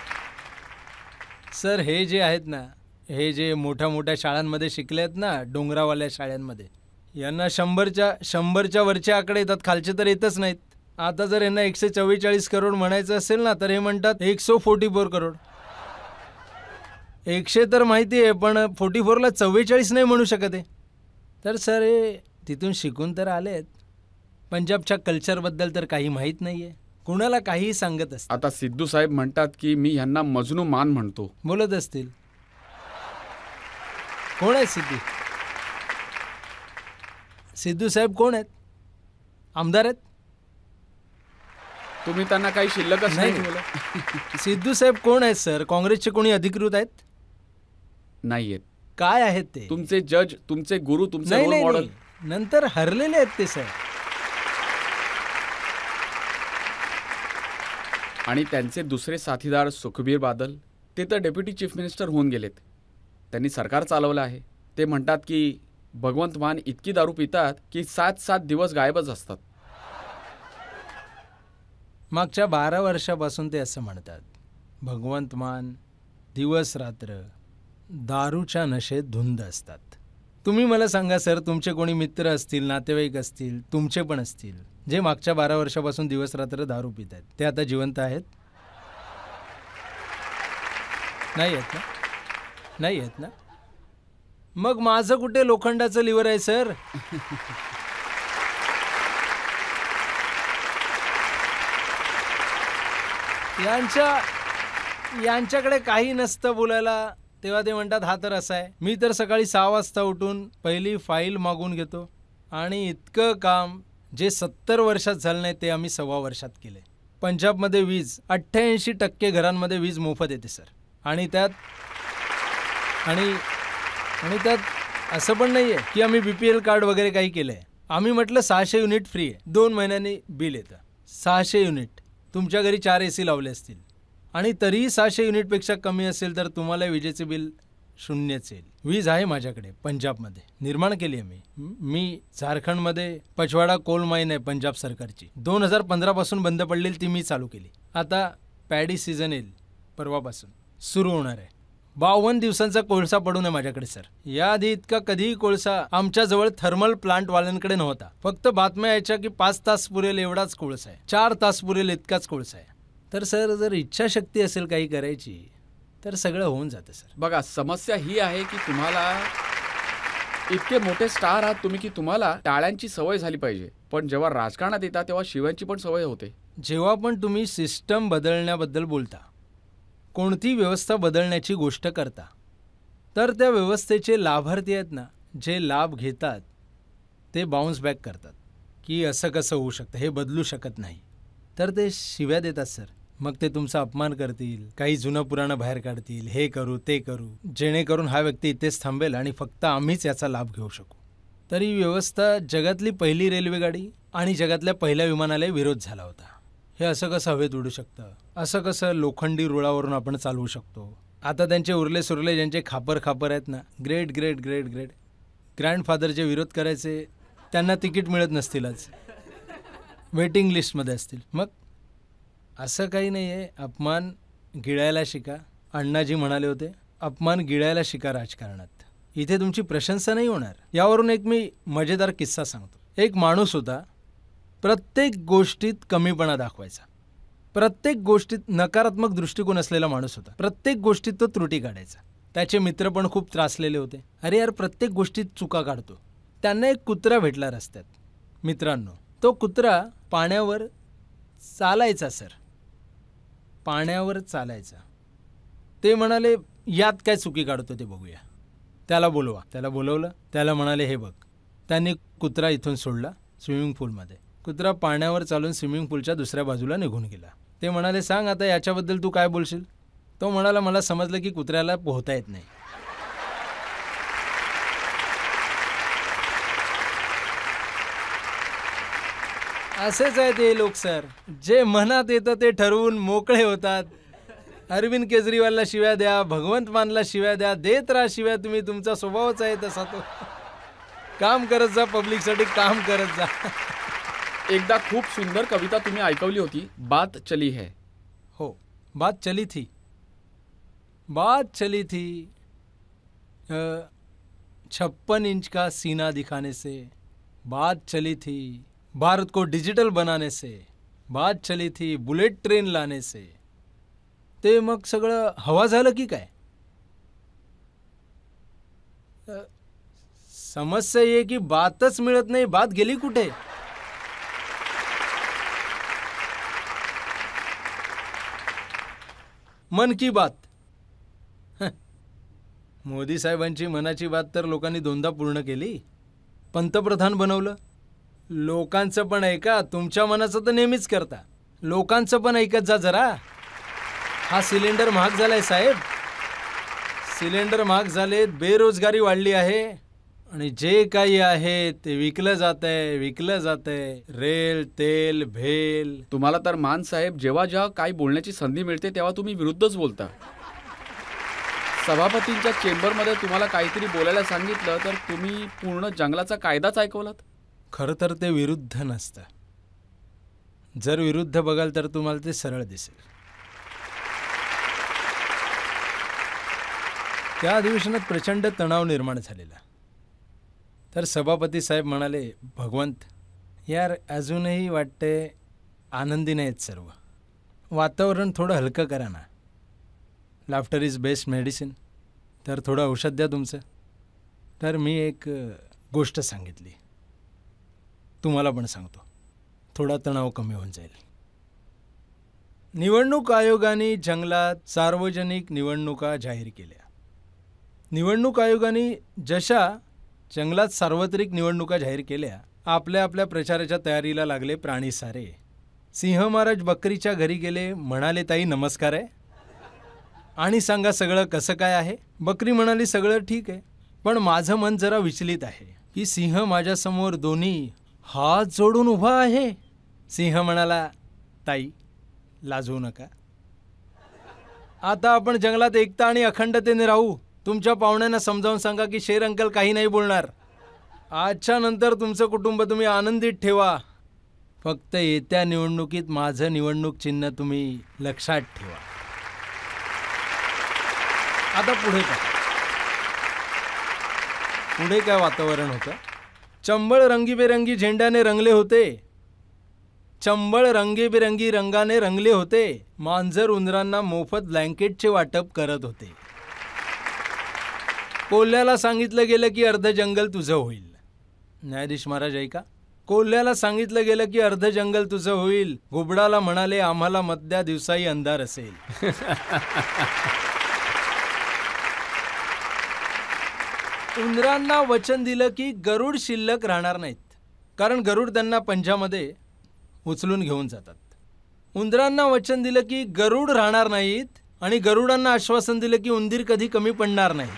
सर, हे जे आहेत ना, हे जे मोठ्या मोठ्या शाळांमध्ये शिकले आहेत ना, डोंगरावाल्या शाळांमध्ये, यांना 100च्या वरचे आकडे येतात, खालचे तर येतच नाहीत. आता जर यांना 144 करोड म्हणायचं असेल ना तर हे म्हणतात 144 करोड. 100 तर माहिती आहे पण 44ला 44 नाही म्हणू शकत आहे. तर सर हे तिथून शिकून तर आलेत, पंजाबच्या कल्चरबद्दल तर काही माहीत नाही आहे, कुणाला काहीही सांगत असतात. आता सिद्धू साहेब म्हणतात की मी ह्यांना मजनू मान म्हणतो. बोलत असतील. कोण आहेत सिद्धू साहेब? कोण आहेत? आमदार आहेत? तुम्ही त्यांना काही शिल्लकच नाही ठेवलं. सिद्धू साहेब कोण आहेत सर? काँग्रेसचे कोणी अधिकृत आहेत? नाहीयेत. काय आहेत ते? तुमचे जज, तुमचे गुरु, तुमचे रोल मॉडेल. नंतर हरलेले आहेत ते साहेब. आणि त्यांचे दुसरे साथीदार सुखबीर बादल, ते तर डेप्युटी चीफ मिनिस्टर होऊन गेलेत. त्यांनी सरकार चालवलं आहे. ते म्हणतात की भगवंत मान इतकी दारू पितात की 7 दिवस गायबच असतात. मागच्या 12 वर्षापासून ते असं म्हणतात. भगवंत मान दिवस रात्र दारूच्या नशेत धुंद असतात. तुम्ही मला सांगा सर, तुमचे कोणी मित्र असतील, नातेवाईक असतील, तुमचे पण असतील, जे मागच्या 12 वर्षापासून दिवस रात्र दारू पित आहेत, ते आता जिवंत आहेत? नाही आहेत ना? नाही आहेत ना? मग माझं कुठे लोखंडाचं लिव्हर आहे सर? यांच्याकडे काही नसतं बोलायला, तेव्हा ते म्हणतात हा तर असा आहे. मी तर सकाळी 6 वाजता उठून पहिली फाईल मागून घेतो आणि इतकं काम जे 70 वर्षात झालं नाही ते आम्ही 1.25 वर्षात केले. पंजाबमध्ये वीज 88% घरांमध्ये वीज मोफत येते सर. आणि त्यात असं पण नाही आहे की आम्ही BPL कार्ड वगैरे काही केलं आहे. आम्ही म्हटलं 600 युनिट फ्री आहे, 2 महिन्यांनी बिल येतं. 600 युनिट, तुमच्या घरी 4 AC लावले असतील आणि तरीही 600 युनिटपेक्षा कमी असेल तर तुम्हाला विजेचे बिल 0च येईल. वीज आहे माझ्याकडे पंजाबमध्ये, निर्माण केली आहे मी. झारखंडमध्ये पचवाडा कोल माईन आहे पंजाब सरकारची, 2015 पासून बंद पडलेली, ती मी चालू केली. आता पॅडी सीझन येईल, परवापासून सुरू होणार आहे. 52 दिवसांचा कोळसा पडून आहे माझ्याकडे सर. याआधी इतका कधीही कोळसा आमच्याजवळ थर्मल प्लांटवाल्यांकडे नव्हता. फक्त बातम्या यायच्या की 5 तास पुरेल एवढाच कोळसा आहे, 4 तास पुरेल इतकाच कोळसा आहे. तर सर जर इच्छाशक्ती असेल काही करायची तर सगळं होऊन जातं सर. बघा, समस्या ही आहे की तुम्हाला इतके मोठे स्टार आहात तुम्ही की तुम्हाला टाळ्यांची सवय झाली पाहिजे, पण जेव्हा राजकारणात येतात तेव्हा शिव्यांची पण सवय होते. जेव्हा पण तुम्ही सिस्टम बदलण्याबद्दल बोलता, कोणती व्यवस्था बदलण्याची गोष्ट करता, तर त्या व्यवस्थेचे लाभार्थी आहेत ना, जे लाभ घेतात ते बाउन्स बॅक करतात की असं कसं होऊ शकतं, हे बदलू शकत नाही. तर ते शिव्या देतात सर. मग ते तुमचा अपमान करतील, काही जुनं पुराणं बाहेर काढतील, हे करू ते करू, जेणेकरून हा व्यक्ती इथेच थांबेल आणि फक्त आम्हीच याचा लाभ घेऊ शकू. तर ही व्यवस्था जगातली पहिली रेल्वेगाडी आणि जगातल्या पहिल्या विमानाला विरोध झाला होता. हे असं कसं हवेत उडू शकतं, असं कसं लोखंडी रुळावरून आपण चालवू शकतो. आता त्यांचे उरले सुरले ज्यांचे खापर आहेत ना, great great great great grandfather जे विरोध करायचे त्यांना तिकीट मिळत नसतीलच, वेटिंग लिस्टमध्ये असतील. मग असं काही नाही आहे. अपमान गिळायला शिका. अण्णाजी म्हणाले होते, अपमान गिळायला शिका राजकारणात. इथे तुमची प्रशंसा नाही होणार. यावरून एक मी मजेदार किस्सा सांगतो. एक माणूस होता, प्रत्येक गोष्टीत कमीपणा दाखवायचा, प्रत्येक गोष्टीत नकारात्मक दृष्टिकोन असलेला माणूस होता. प्रत्येक गोष्टीत तो त्रुटी काढायचा. त्याचे मित्र पण खूप त्रासलेले होते. अरे यार, प्रत्येक गोष्टीत चुका काढतो. त्यांना एक कुत्रा भेटला रस्त्यात. मित्रांनो, तो कुत्रा पाण्यावर चालायचा सर, पाण्यावर चालायचा. ते म्हणाले, यात काय चुकी काढतो ते बघूया, त्याला बोलवा. त्याला बोलवलं. त्याला म्हणाले, हे बघ. त्यांनी कुत्रा इथून सोडला स्विमिंग पूलमध्ये. कुत्रा पाण्यावर चालून स्विमिंग पूलच्या दुसऱ्या बाजूला निघून गेला. ते म्हणाले, सांग आता याच्याबद्दल तू काय बोलशील. तो म्हणाला, मला समजलं की कुत्र्याला पोहता येत नाही. असेच आहेत हे लोक सर, जे मनात येतं ते ठरवून मोकळे होतात. अरविंद केजरीवालला शिव्या द्या, भगवंत मानला शिव्या द्या, देत राहा शिव्या तुम्ही. तुमचा स्वभावच आहे तसा तो. काम करत जा, पब्लिकसाठी काम करत जा. एकदा खूप सुंदर कविता तुम्ही ऐकवली होती, बात चली है. हो, बात चली थी, बात चली थी. 56 इंच का सीना दिखाने से बात चली थी, भारत को डिजिटल बनाने से बात चली थी, बुलेट ट्रेन लाने से. ते मग सगळं हवा झालं की काय. समस्या ये की बातच मिळत नाही. बात गेली कुठे. मन की बात. मोदी साहेबांची मनाची बात तर लोकांनी 2दा पूर्ण केली. पंतप्रधान बनवलं. लोकांचं पण ऐका, तुमच्या मनाचं तर नेहमीच करता, लोकांचं पण ऐकत जा जरा. हा सिलेंडर महाग झालाय साहेब, सिलेंडर महाग झालेत, बेरोजगारी वाढली आहे आणि जे काही आहे ते विकलं जातंय. रेल, तेल, भेल. तुम्हाला तर मान साहेब, जेव्हा जेव्हा काही बोलण्याची संधी मिळते तेव्हा तुम्ही विरुद्धच बोलता. सभापतींच्या चेंबरमध्ये तुम्हाला काहीतरी बोलायला सांगितलं तर तुम्ही पूर्ण जंगलाचा कायदाच ऐकवलात. खरं तर ते विरुद्ध नसतं. जर विरुद्ध बघाल तर तुम्हाला ते सरळ दिसेल. त्या अधिवेशनात प्रचंड तणाव निर्माण झालेला. तर सभापती साहेब म्हणाले, भगवंत यार अजूनही वाटते आनंदी नाहीत सर्व, वातावरण थोडं हलकं करा ना. Laughter is best medicine. तर थोडं औषध द्या तुमचं. तर मी एक गोष्ट सांगितली, तुम्हाला पण सांगतो, थोडा तणाव कमी होऊन जाईल. निवडणूक आयोगाने जंगलात सार्वजनिक निवडणुका जाहीर केल्या. निवडणूक आयोगाने जशा जंगलात सार्वत्रिक निवडणुका जाहीर केल्या, आपल्या आपल्या प्रचाराच्या तयारीला लागले प्राणी सारे. सिंह महाराज बकरीच्या घरी गेले, म्हणाले, ताई नमस्कार आहे आणि सांगा सगळं कसं काय आहे. बकरी म्हणाली, सगळं ठीक आहे, पण माझं मन जरा विचलित आहे की सिंह माझ्यासमोर दोन्ही हात जोडून उभा आहे. सिंह म्हणाला, ताई लाजवू नका, आता आपण जंगलात एकता आणि अखंडतेने राहू. तुमच्या पाहुण्यांना समजावून सांगा की शेर अंकल काही नाही बोलणार. आजच्या नंतर तुमचं कुटुंब तुम्ही आनंदित ठेवा. फक्त येत्या निवडणुकीत माझं निवडणूक चिन्ह तुम्ही लक्षात ठेवा. आता पुढे काय वातावरण होतं? चंबळ रंगीबेरंगी झेंड्याने रंगले होते. चंबळ रंगीबेरंगी रंगाने रंगले होते. मांजर उंदरांना मोफत ब्लँकेटचे वाटप करत होते. कोल्ह्याला सांगितलं गेलं की अर्ध जंगल तुझं होईल. न्यायाधीश महाराज ऐका. कोल्ह्याला सांगितलं गेलं की अर्ध जंगल तुझं होईल. घुबडाला म्हणाले आम्हाला मधल्या दिवसाही अंधार असेल. उंदरांना वचन दिलं की गरुड शिल्लक राहणार नाहीत, कारण गरुड त्यांना पंजामध्ये उचलून घेऊन जातात. उंदरांना वचन दिलं की गरुड राहणार नाहीत, आणि गरुडांना आश्वासन दिलं की उंदीर कधी कमी पडणार नाही.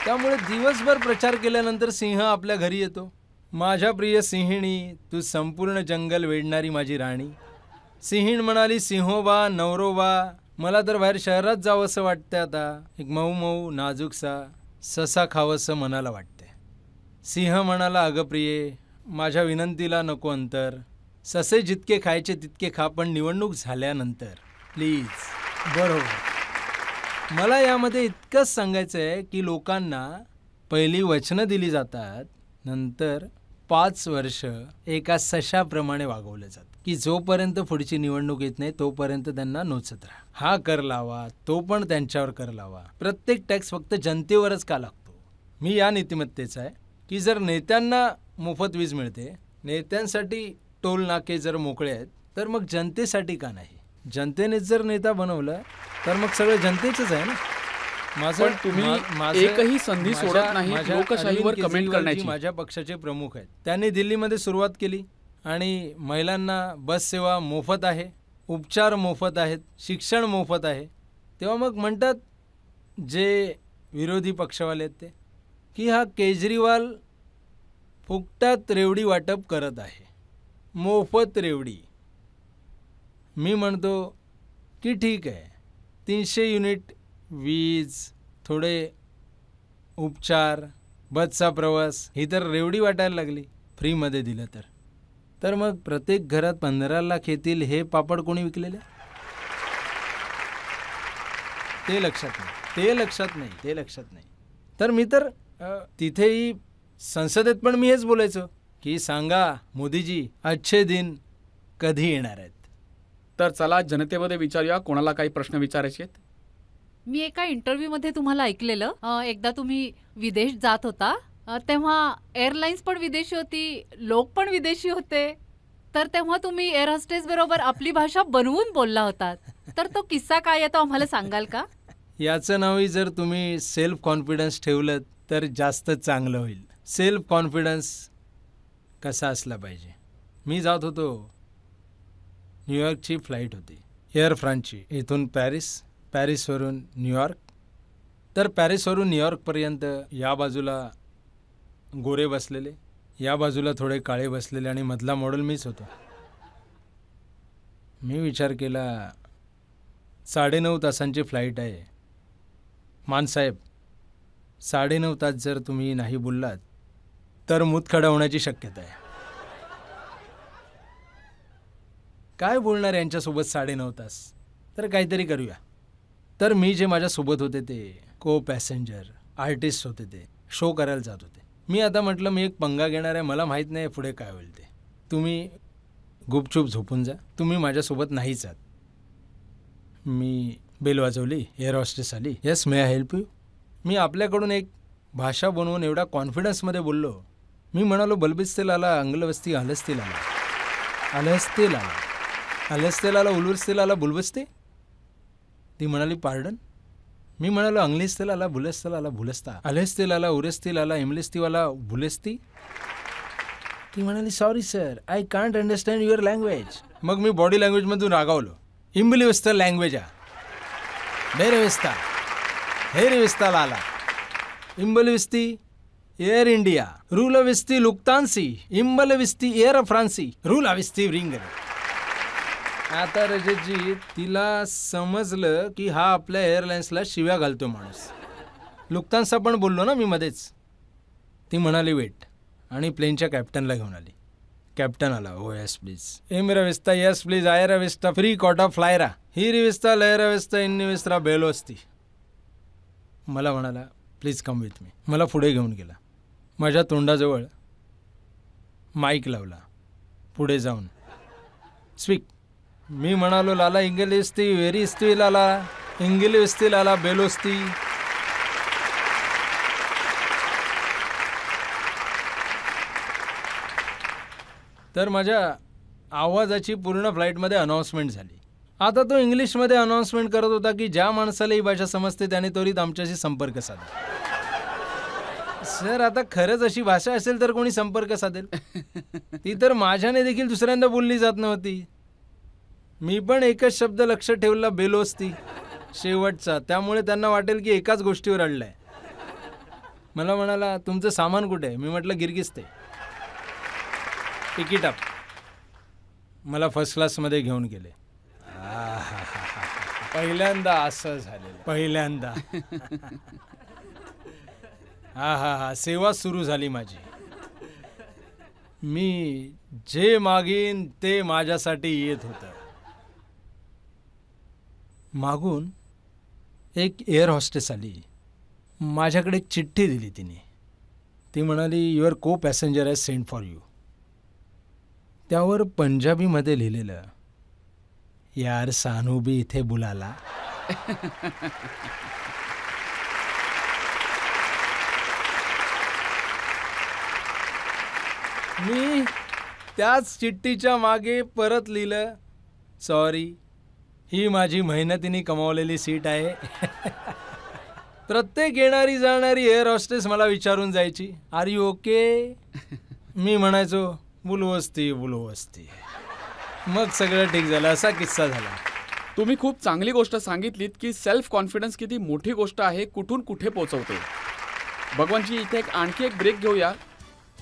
त्यामुळे दिवसभर प्रचार केल्यानंतर सिंह आपल्या घरी येतो. माझ्या प्रिय सिंहिणी, तू संपूर्ण जंगल वेढणारी माझी राणी. सिंहीण म्हणाली, सिंहोबा नवरोबा, मला तर बाहेर शहरात जावंसं वाटतंय. आता एक मऊ मऊ नाजूकसा ससा खावंसं मनाला वाटतंय. सिंह म्हणाला, अगं प्रिये, माझ्या विनंतीला नको अंतर. ससे जितके खायचे तितके खा, पण निवडणूक झाल्यानंतर प्लीज. बरोबर. मला यामध्ये इतकंच सांगायचं आहे की लोकांना पहिली वचनं दिली जातात, नंतर 5 वर्ष एका सशाप्रमाणे वागवलं जातं की जोपर्यंत पुढची निवडणूक येत नाही तोपर्यंत त्यांना नोचत राहा. हा कर लावा, तो पण त्यांच्यावर कर लावा. प्रत्येक टॅक्स फक्त जनतेवरच का लागतो? मी या नीतिमत्तेचा आहे की जर नेत्यांना मोफत वीज मिळते, नेत्यांसाठी टोल नाके जर मोकळे आहेत, तर मग जनतेसाठी का नाही? जनतेनेच जर नेता बनवलं तर मग सगळं जनतेचंच आहे ना. पण तुम्ही एकही संधी सोडत नाही लोकशाहीवर कमेंट करण्याची. माझ्या पक्षाचे प्रमुख आहेत, त्यांनी दिल्लीमध्ये सुरुवात केली आणि महिलांना बस सेवा मोफत आहे, उपचार मोफत आहेत, शिक्षण मोफत आहे. तेव्हा मग म्हणतात जे विरोधी पक्षवाले आहेत ते की हा केजरीवाल फुकटात रेवडी वाटप करत आहे, मोफत रेवडी. मी म्हणतो की ठीक आहे, 300 युनिट वीज, थोडे उपचार, बसचा प्रवास, ही तर रेवडी वाटायला लागली. फ्रीमध्ये दिलं तर मग प्रत्येक घरात 15 लाख येतील हे पापड कोणी विकलेले? ते लक्षात नाही. तर मी तर तिथेही संसदेत पण मी हेच बोलायचो की सांगा मोदीजी, अच्छे दिन कधी येणार आहेत? तर चला जनतेमध्ये विचारूया कोणाला काही प्रश्न विचारायचे आहेत. मी एका इंटरव्ह्यूमध्ये तुम्हाला ऐकलेलं, एकदा तुम्ही विदेश जात होता, तेव्हा एअरलाइन्स पण विदेशी होती, लोक पण विदेशी होते, तर तेव्हा तुम्ही एअर होस्टेस बरोबर आपली भाषा बनवून बोलला होतात. तर तो किस्सा काय आहे तो आम्हाला सांगाल का? याचं नावही जर तुम्ही सेल्फ कॉन्फिडन्स ठेवलं तर जास्त चांगलं होईल. सेल्फ कॉन्फिडन्स कसा असला पाहिजे? मी जात होतो, न्यूयॉर्कची फ्लाईट होती, एअर फ्रान्सची, इथून पॅरिसवरून न्यूयॉर्क. तर पॅरिसवरून न्यूयॉर्कपर्यंत या बाजूला गोरे बसलेले, या बाजूला थोडे काळे बसलेले, आणि मधला मॉडेल मीच होतो. मी विचार केला 9.5 तासांची फ्लाईट आहे. मानसाहेब, 9.5 तास जर तुम्ही नाही बोललात तर मुतखडा होण्याची शक्यता आहे. काय बोलणार यांच्यासोबत 9.5 तास? तर काहीतरी करूया. तर मी जे माझ्यासोबत होते ते को पॅसेंजर आर्टिस्ट होते, ते शो करायला जात होते. मी आता म्हटलं मी एक पंगा घेणार आहे, मला माहीत नाही पुढे काय होईल ते. तुम्ही गुपचूप झोपून जा, तुम्ही माझ्यासोबत नाही जात. मी बेल वाजवली, एअर हॉस्टेस आली. Yes, may I help you. मी आपल्याकडून एक भाषा बनवून एवढा कॉन्फिडन्समध्ये बोललो. मी म्हणालो बलबिस्तेल आला, अंगलवस्ती हलस्तील आला, अलहस्तेल आला, अलहस्तेल आला, उलवस्तेल आला, बुलबस्ते. ती म्हणाली पार्डन. मी म्हणालो अंग्लिस्तेल आला, बुलस्तेल आला, भुलस्ता, अलहस्तेल आला, उरस्तील आला, इमलिस्तीवाला, भुलस्ती. ती म्हणाली sorry sir, I can't understand your language. मग मी बॉडी लँग्वेजमधून रागावलो. इम्बलिविस्ता लँग्वेजा, बेरेविस्ता, हेरेविस्ताला आला, इम्बलिविस्ती एअर इंडिया, रूलविस्ती लुक्तान्सी, इम्बलविस्ती एअर फ्रान्सी, रूलाविस्ती रिंगर. आता रजतजी, तिला समजलं की हा आपल्या एअरलाइन्सला शिव्या घालतो माणूस. लुक्तान्सा पण बोललो ना मी मध्येच. ती म्हणाली वेट, आणि प्लेनच्या कॅप्टनला घेऊन आली. कॅप्टन आला. हो यस प्लीज. एम रविस्ता यस प्लीज. आय रविस्ता फ्री कॉटा फ्लायरा. ही रिविस्ता लय रविस्ता इन विस्त्रा बेलो असती. मला म्हणाला प्लीज कम विथ मी. मला पुढे घेऊन गेला. माझ्या तोंडाजवळ माईक लावला. पुढे जाऊन स्पीक. मी म्हणालो लाला इंग्लिस्ती वेरिस्ती लाला इंग्लिस्ती लाला बेलोस्ती. तर माझ्या आवाजाची पूर्ण फ्लाईटमध्ये अनाऊन्समेंट झाली. आता तो इंग्लिशमध्ये अनाऊन्समेंट करत होता की ज्या माणसाला ही भाषा समजते त्याने त्वरित आमच्याशी संपर्क साधा. सर आता खरंच अशी भाषा असेल तर कोणी संपर्क साधेल? ती तर माझ्याने देखील दुसऱ्यांदा बोलली जात नव्हती. मी पण एकच शब्द लक्ष ठेवला बेलोस्ती शेवटचा. त्यामुळे त्यांना वाटेल की एकाच गोष्टीवर अडलाय. मला म्हणाला तुमचं सामान कुठे आहे? मी म्हटलं गिरगिस्ते. Ticket up. मला फर्स्ट क्लासमध्ये घेऊन गेले. पहिल्यांदा असं झालेलं. पहिल्यांदा हा सेवा सुरू झाली माझी. मी जे मागीन ते माझ्यासाठी येत होतं. मागून एक एअर हॉस्टेस आली. माझ्याकडे एक चिठ्ठी दिली तिने. ती म्हणाली युअर को passenger has send for you. त्यावर पंजाबीमध्ये लिहिलेलं यार सानू भी इथे बुलाला. मी त्याच चिठ्ठीच्या मागे परत लिहिलं सॉरी ही माझी मेहनतीने कमावलेली सीट आहे. प्रत्येक येणारी जाणारी एअर हॉस्टेस मला विचारून जायची आर यू ओके. मी म्हणायचो बुलवस्ती बुलवस्ती. मग सगळं ठीक झालं. असा किस्सा झाला. तुम्ही खूप चांगली गोष्ट सांगितलीत की सेल्फ कॉन्फिडन्स किती मोठी गोष्ट आहे, कुठून कुठे पोहोचवते. भगवानजी इथे आणखी एक ब्रेक घेऊया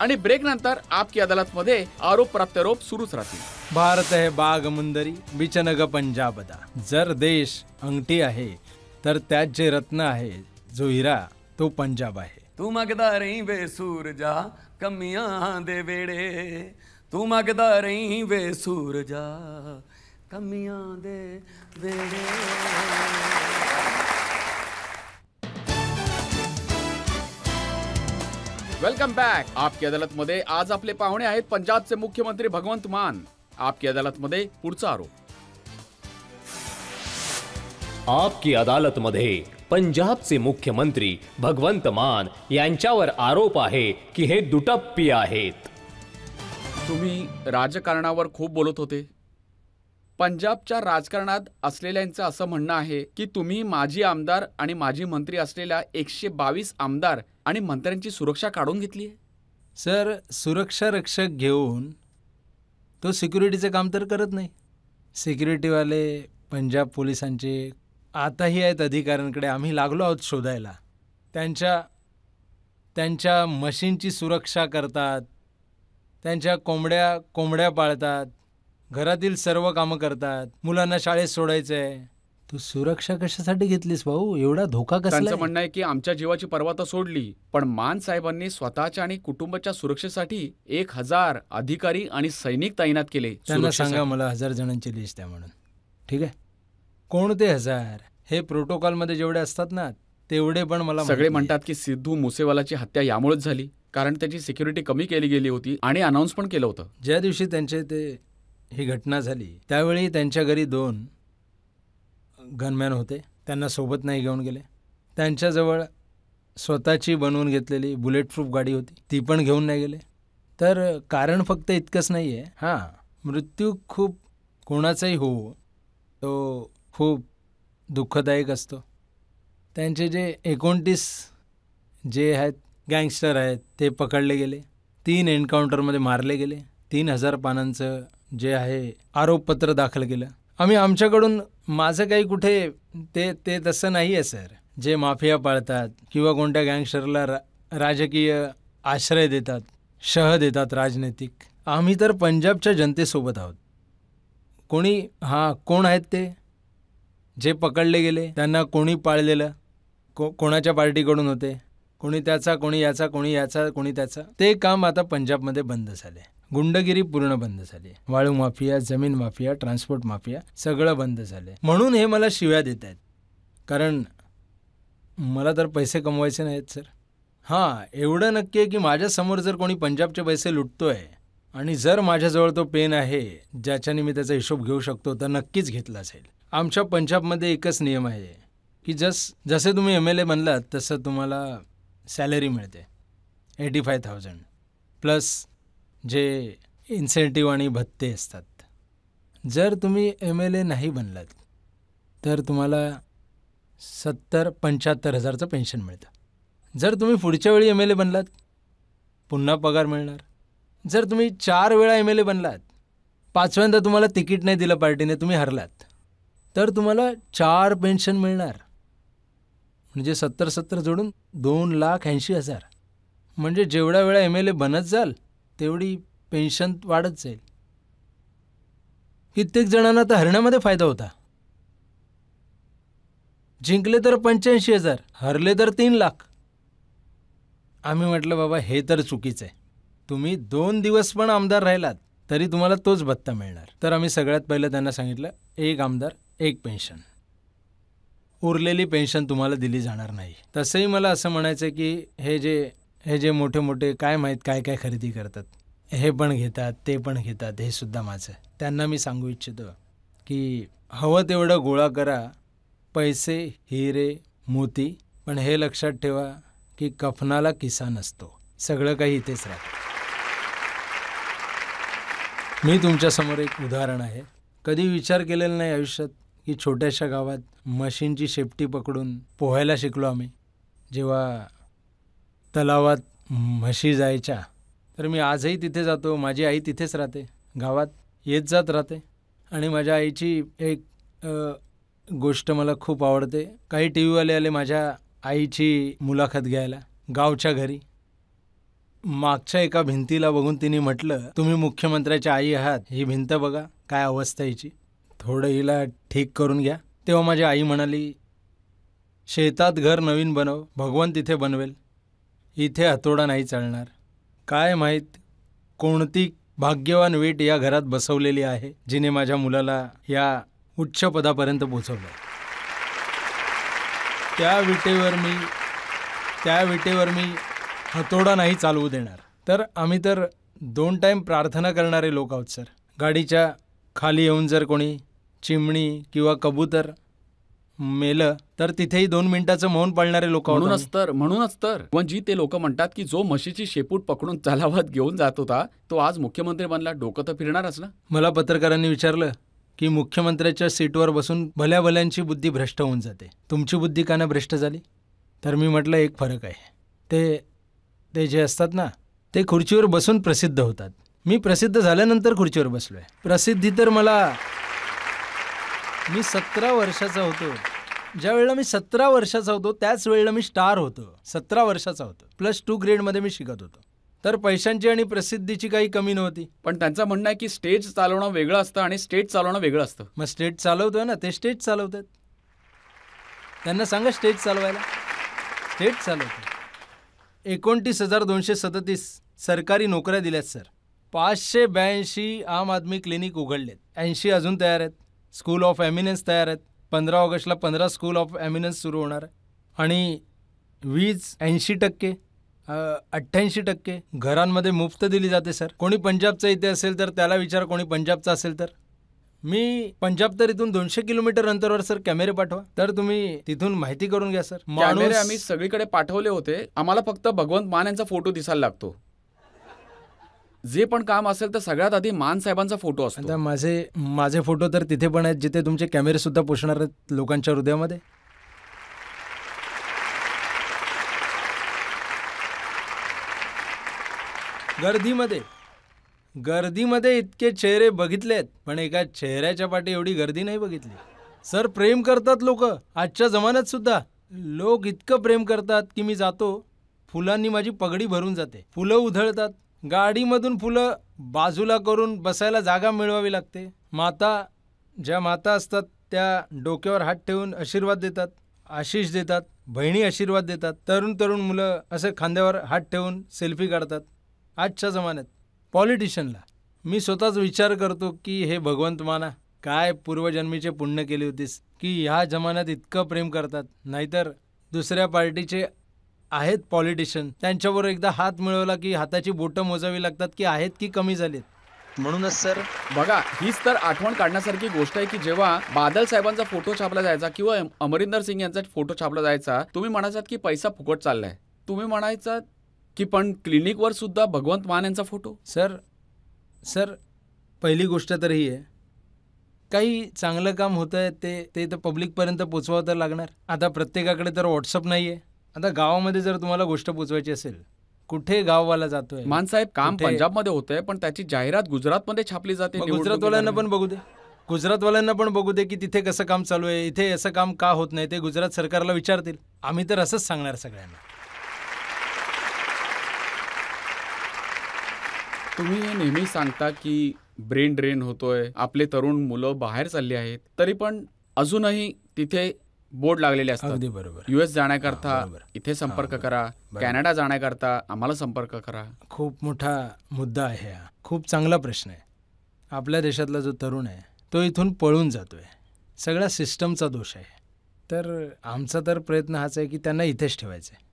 आणि ब्रेक नंतर आपकी अदालतमध्ये आरोप प्रत्यारोप सुरूच राहतील. भारत है बाग मुंदरी बिचनग पंजाबदा. जर देश अंगठी आहे तर त्यात जे रत्न आहे जो हिरा तो पंजाब आहे. तू मंगदा रही वे सूरजा कमियां दे वेड़े. तू मंगदा रही वे सूरजा कमियां दे वेड़े. Welcome back. आपकी अदालतमध्ये आज आपले पाहुणे आहेत पंजाबचे मुख्यमंत्री भगवंत मान. आपकी अदालतमध्ये पुढचा आरोप. आपकी अदालतमध्ये पंजाबचे मुख्यमंत्री भगवंत मान यांच्यावर आरोप आहे की हे दुटप्पी आहेत. तुम्ही राजकारणावर खूप बोलत होते. पंजाबच्या राजकारणात असलेल्यांचं असं म्हणणं आहे की तुम्ही माजी आमदार आणि माजी मंत्री असलेल्या 122 आमदार आणि मंत्र्यांची सुरक्षा काढून घेतली आहे. सर सुरक्षा रक्षक घेऊन तो सिक्युरिटीचं काम तर करत नाही. सिक्युरिटीवाले पंजाब पोलिसांचे आताही आहेत अधिकाऱ्यांकडे. आम्ही लागलो आहोत शोधायला. त्यांच्या मशीनची सुरक्षा करतात. त्यांच्या कोंबड्या पाळतात. घरातील सर्व कामं करतात. मुलांना शाळेत सोडायचं आहे. तू सुरक्षा कशासाठी घेतलीस भाऊ? एवढा धोका कसा? त्यांचं म्हणणं आहे की आमच्या जीवाची पर्वा तर सोडली पण मान साहेबांनी स्वतःच्या आणि कुटुंबाच्या सुरक्षेसाठी 1000 अधिकारी आणि सैनिक तैनात केले. त्यांना सांगा मला 1000 जणांची लिस्ट द्या म्हणून. ठीक आहे. कोणते 1000? हे प्रोटोकॉलमध्ये जेवढे असतात ना तेवढे पण मला. सगळे म्हणतात की सिद्धू मुसेवालाची हत्या यामुळेच झाली कारण त्याची सिक्युरिटी कमी केली गेली होती आणि अनाऊन्स पण केलं होतं. ज्या दिवशी त्यांचे ही घटना झाली त्यावेळी त्यांच्या घरी 2 गनमॅन होते. त्यांना सोबत नाही घेऊन गेले. त्यांच्याजवळ स्वतःची बनवून घेतलेली बुलेट प्रूफ गाडी होती. ती पण घेऊन नाही गेले. तर कारण फक्त इतकंच नाही आहे. हां मृत्यू खूप कोणाचाही हो तो खूप दुःखदायक असतो. त्यांचे जे 29 जे आहेत गँगस्टर आहेत ते पकडले गेले. 3 एन्काउंटरमध्ये मारले गेले. 3000 पानांचं जे आहे आरोपपत्र दाखल केलं. आम्ही आमच्याकडून माझं काही कुठे ते तसं नाही आहे सर. जे माफिया पाळतात किंवा कोणत्या गँगस्टरला राजकीय आश्रय देतात, शह देतात राजनैतिक, आम्ही तर पंजाबच्या जनतेसोबत आहोत. कोण आहेत ते जे पकडले गेले? त्यांना कोणी पाळलेलं? कोणाच्या पार्टीकडून होते? कोणी त्याचा, कोणी याचा, कोणी याचा, कोणी त्याचा. ते काम आता पंजाबमध्ये बंद झाले. गुंडगिरी पूर्ण बंद झाली. वाळू माफिया, जमीन माफिया, ट्रान्सपोर्ट माफिया सगळं बंद झाले. म्हणून हे मला शिव्या देत आहेत, कारण मला तर पैसे कमवायचे नाहीत सर. हां, एवढं नक्की आहे की माझ्यासमोर जर कोणी पंजाबचे पैसे लुटतोय आणि जर माझ्याजवळ तो पेन आहे ज्याच्याने मी त्याचा हिशोब घेऊ शकतो, तर नक्कीच घेतला जाईल. आमच्या पंजाबमध्ये एकच नियम आहे की जसे तुम्ही MLA बनलात तसं तुम्हाला सॅलरी मिळते 85,000 प्लस जे इन्सेंटिव्ह आणि भत्ते असतात. जर तुम्ही MLA नाही बनलात तर तुम्हाला 70-75 हजारचं पेन्शन मिळतं. जर तुम्ही पुढच्या वेळी MLA बनलात पुन्हा पगार मिळणार. जर तुम्ही 4 वेळा MLA बनलात, 5व्यांदा तुम्हाला तिकीट नाही दिलं पार्टीने, तुम्ही हरलात, तर तुम्हाला 4 पेन्शन मिळणार. म्हणजे 70 जोडून 2,80,000. म्हणजे जेवढ्या वेळा MLA बनत जाल तेवढी पेन्शन वाढत जाईल. कित्येक जणांना तर हरण्यामध्ये फायदा होता. जिंकले तर 85,000, हरले तर 3,00,000. आम्ही म्हटलं बाबा हे तर चुकीचं आहे. तुम्ही 2 दिवस पण आमदार राहिलात तरी तुम्हाला तोच भत्ता मिळणार. तर आम्ही सगळ्यात पहिलं त्यांना सांगितलं, 1 आमदार 1 पेन्शन, उरलेली पेन्शन तुम्हाला दिली जाणार नाही. तसंही मला असं म्हणायचं की हे जे मोठे मोठे काय माहीत काय काय खरेदी करतात, हे पण घेतात, ते पण घेतात, हे सुद्धा माझं. त्यांना मी सांगू इच्छितो की हवं तेवढं गोळा करा, पैसे, हिरे, मोती, पण हे लक्षात ठेवा की कफनाला किस्सा नसतो. सगळं काही इथेच राहतं. मी तुमच्यासमोर एक उदाहरण आहे. कधी विचार केलेला नाही आयुष्यात की छोट्याशा गावात मशीनची शेपटी पकडून पोहायला शिकलो आम्ही. जेव्हा तलावात म्हशी जायच्या तर मी आजही तिथे जातो. माझी आई तिथेच राहते, गावात येत जात राहते. आणि माझ्या आईची एक गोष्ट मला खूप आवडते. काही TV वाले आले माझ्या आईची मुलाखत घ्यायला गावच्या घरी. मागच्या एका भिंतीला बघून तिने म्हटलं, तुम्ही मुख्यमंत्र्याच्या आई आहात, ही भिंत बघा काय अवस्था हिची, थोडं हिला ठीक करून घ्या. तेव्हा माझी आई म्हणाली, शेतात घर नवीन बनव, भगवान तिथे बनवेल, इथे हातोडा नाही चालणार. काय माहीत कोणती भाग्यवान वीट या घरात बसवलेली आहे जिने माझ्या मुलाला या उच्च पदापर्यंत पोचवलं. त्या विटेवर मी हातोडा नाही चालवू देणार. तर आम्ही तर 2 टाईम प्रार्थना करणारे लोक आहोत सर. गाडीच्या खाली येऊन जर कोणी चिमणी किंवा कबूतर मेलं तर तिथेही 2 मिनिटाचं मौन पाळणारे लोक आहोत. म्हणूनच तर जी ते लोक म्हणतात की जो म्हशीची शेपूट पकडून तलावात घेऊन जात होता तो आज मुख्यमंत्री बनला, डोकं तर फिरणारच ना. मला पत्रकारांनी विचारलं की मुख्यमंत्र्याच्या सीटवर बसून भल्या भल्यांची बुद्धी भ्रष्ट होऊन जाते, तुमची बुद्धी का ना भ्रष्ट झाली? तर मी म्हटलं एक फरक आहे. ते जे असतात ना ते खुर्चीवर बसून प्रसिद्ध होतात. मी प्रसिद्ध झाल्यानंतर खुर्चीवर बसलो आहे. प्रसिद्धी तर मी 17 वर्षाचा होतो. ज्या वेळेला मी 17 वर्षाचा होतो त्याच वेळेला मी स्टार होतो. 17 वर्षाचा होतो, +2 ग्रेडमध्ये मी शिकत होतो. तर पैशांची आणि प्रसिद्धीची काही कमी नव्हती. पण त्यांचं म्हणणं आहे की स्टेज चालवणं वेगळं असतं आणि स्टेज चालवणं वेगळं असतं. मग स्टेज चालवतोय ना, ते स्टेज चालवतात. त्यांना सांगा स्टेज चालवायला. स्टेज चालवतात. 29,237 सरकारी नोकऱ्या दिल्यात सर. 582 आम आदमी क्लिनिक उघडलेत. 80 अजून तयार आहेत. स्कूल ऑफ एमिनन्स तयार आहेत. 15 ऑगस्टला 15 स्कूल ऑफ एमिनन्स सुरू होणार आहे. आणि वीज 80%, 88% घरांमध्ये मुफ्त दिली जाते सर. कोणी पंजाबचा इथे असेल तर त्याला विचार, कोणी पंजाबचा असेल तर. मी पंजाब तर इथून 200 किलोमीटर अंतरावर सर कॅमेरे पाठवा, तर तुम्ही तिथून माहिती करून घ्या सर. कॅमेरे आम्ही सगळीकडे पाठवले होते. आम्हाला फक्त भगवंत मान यांचा फोटो दिसायला लागतो. जे पण काम असेल तर सगळ्यात आधी मान साहेबांचा फोटो असतो. आता माझे फोटो तर तिथे पण आहेत जिथे तुमचे कॅमेरे सुद्धा पोचणार आहेत लोकांच्या हृदयामध्ये. गर्दीमध्ये इतके चेहरे बघितलेत, पण एका चेहऱ्याच्या पाठी एवढी गर्दी नाही बघितली. सर प्रेम करतात लोक. आजच्या जमान्यात सुद्धा लोक इतकं प्रेम करतात की मी जातो, फुलांनी माझी पगडी भरून जाते. फुलं उधळतात. गाडीमधून फुलं बाजूला करून बसायला जागा मिळवावी लागते. ज्या माता असतात त्या डोक्यावर हात ठेवून आशीर्वाद देतात, आशीष देतात. बहिणी आशीर्वाद देतात, तरुण मुलं असं खांद्यावर हात ठेवून सेल्फी काढतात. आजच्या जमान्यात पॉलिटिशियनला मी स्वतःच विचार करतो की हे भगवंत माना, काय पूर्वजन्मीचे पुण्य केले होतीस की ह्या जमान्यात इतकं प्रेम करतात. नाहीतर दुसऱ्या पार्टीचे आहेत पॉलिटिशियन, त्यांच्यावर एकदा हात मिळवला की हाताची बोटं मोजावी लागतात की आहेत की कमी झालीत. म्हणूनच सर बघा, हीच तर आठवण काढण्यासारखी गोष्ट आहे की जेव्हा बादल साहेबांचा फोटो छापला जायचा किंवा अमरिंदर सिंग यांचा फोटो छापला जायचा, तुम्ही म्हणायचात की पैसा फुकट चाललाय. तुम्ही म्हणायचात की पण क्लिनिकवर सुद्धा भगवंत मान यांचा फोटो. सर पहिली गोष्ट तर ही आहे, काही चांगलं काम होतं आहे ते तर पब्लिकपर्यंत पोचवावं तर लागणार. आता प्रत्येकाकडे तर व्हॉट्सअप नाही आहे. आता गावामध्ये जर तुम्हाला गोष्ट पोचवायची असेल, कुठे गाववाला जातोय? मानसाहेब, काम पंजाबमध्ये होतंय पण त्याची जाहिरात गुजरातमध्ये छापली जाते. गुजरातवाल्यांना पण बघू दे, गुजरातवाल्यांना पण बघू दे की तिथे कसं काम चालू आहे, इथे असं काम का होत नाही ते गुजरात सरकारला विचारतील. आम्ही तर असंच सांगणार सगळ्यांना. तुम्ही हे नेहमी सांगता की ब्रेन ड्रेन होतोय, आपले तरुण मुलं बाहेर चालली आहेत, तरी पण अजूनही तिथे बोर्ड लागलेले असतात. अगदी बरोबर. US जाण्याकरता बरोबर. इथे संपर्क करा, कॅनडा जाण्याकरता आम्हाला संपर्क करा. खूप मोठा मुद्दा आहे हा, खूप चांगला प्रश्न आहे. आपल्या देशातला जो तरुण आहे तो इथून पळून जातोय, सगळ्या सिस्टमचा दोष आहे. तर आमचा तर प्रयत्न हाच आहे की त्यांना इथेच ठेवायचं आहे,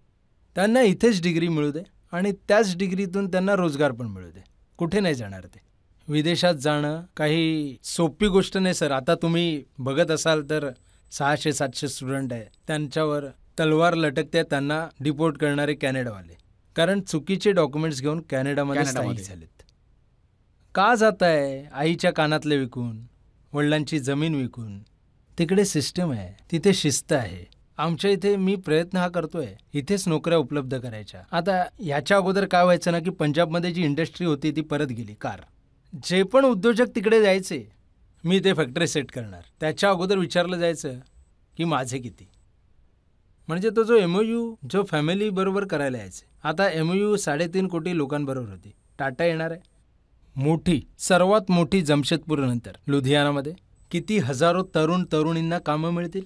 त्यांना इथेच डिग्री मिळू दे आणि त्याच डिग्रीतून त्यांना रोजगार पण मिळू दे. कुठे नाही जाणार ते. विदेशात जाणं काही सोपी गोष्ट नाही सर. आता तुम्ही बघत असाल तर 600-700 स्टुडंट आहे, त्यांच्यावर तलवार लटकते, त्यांना डिपोर्ट करणारे कॅनडावाले, कारण चुकीचे डॉक्युमेंट्स घेऊन कॅनडामध्ये स्थायिक झालेत. का जात आहे? आईच्या कानातले विकून, वडिलांची जमीन विकून. तिकडे सिस्टम आहे, तिथे शिस्त आहे. आमच्या इथे मी प्रयत्न हा करतोय इथेच नोकऱ्या उपलब्ध करायच्या. आता याच्या अगोदर काय व्हायचं ना की पंजाबमध्ये जी इंडस्ट्री होती ती परत गेली. जे पण उद्योजक तिकडे जायचे, मी ते फॅक्टरी सेट करणार, त्याच्या अगोदर विचारलं जायचं की माझे किती. म्हणजे तो जो MOU जो फॅमिली बरोबर करायला यायचे. आता MOU 3.5 कोटी लोकांबरोबर होती. टाटा येणार आहे, मोठी, सर्वात मोठी जमशेदपूरनंतर लुधियानामध्ये. किती हजारो तरुणींना कामं मिळतील.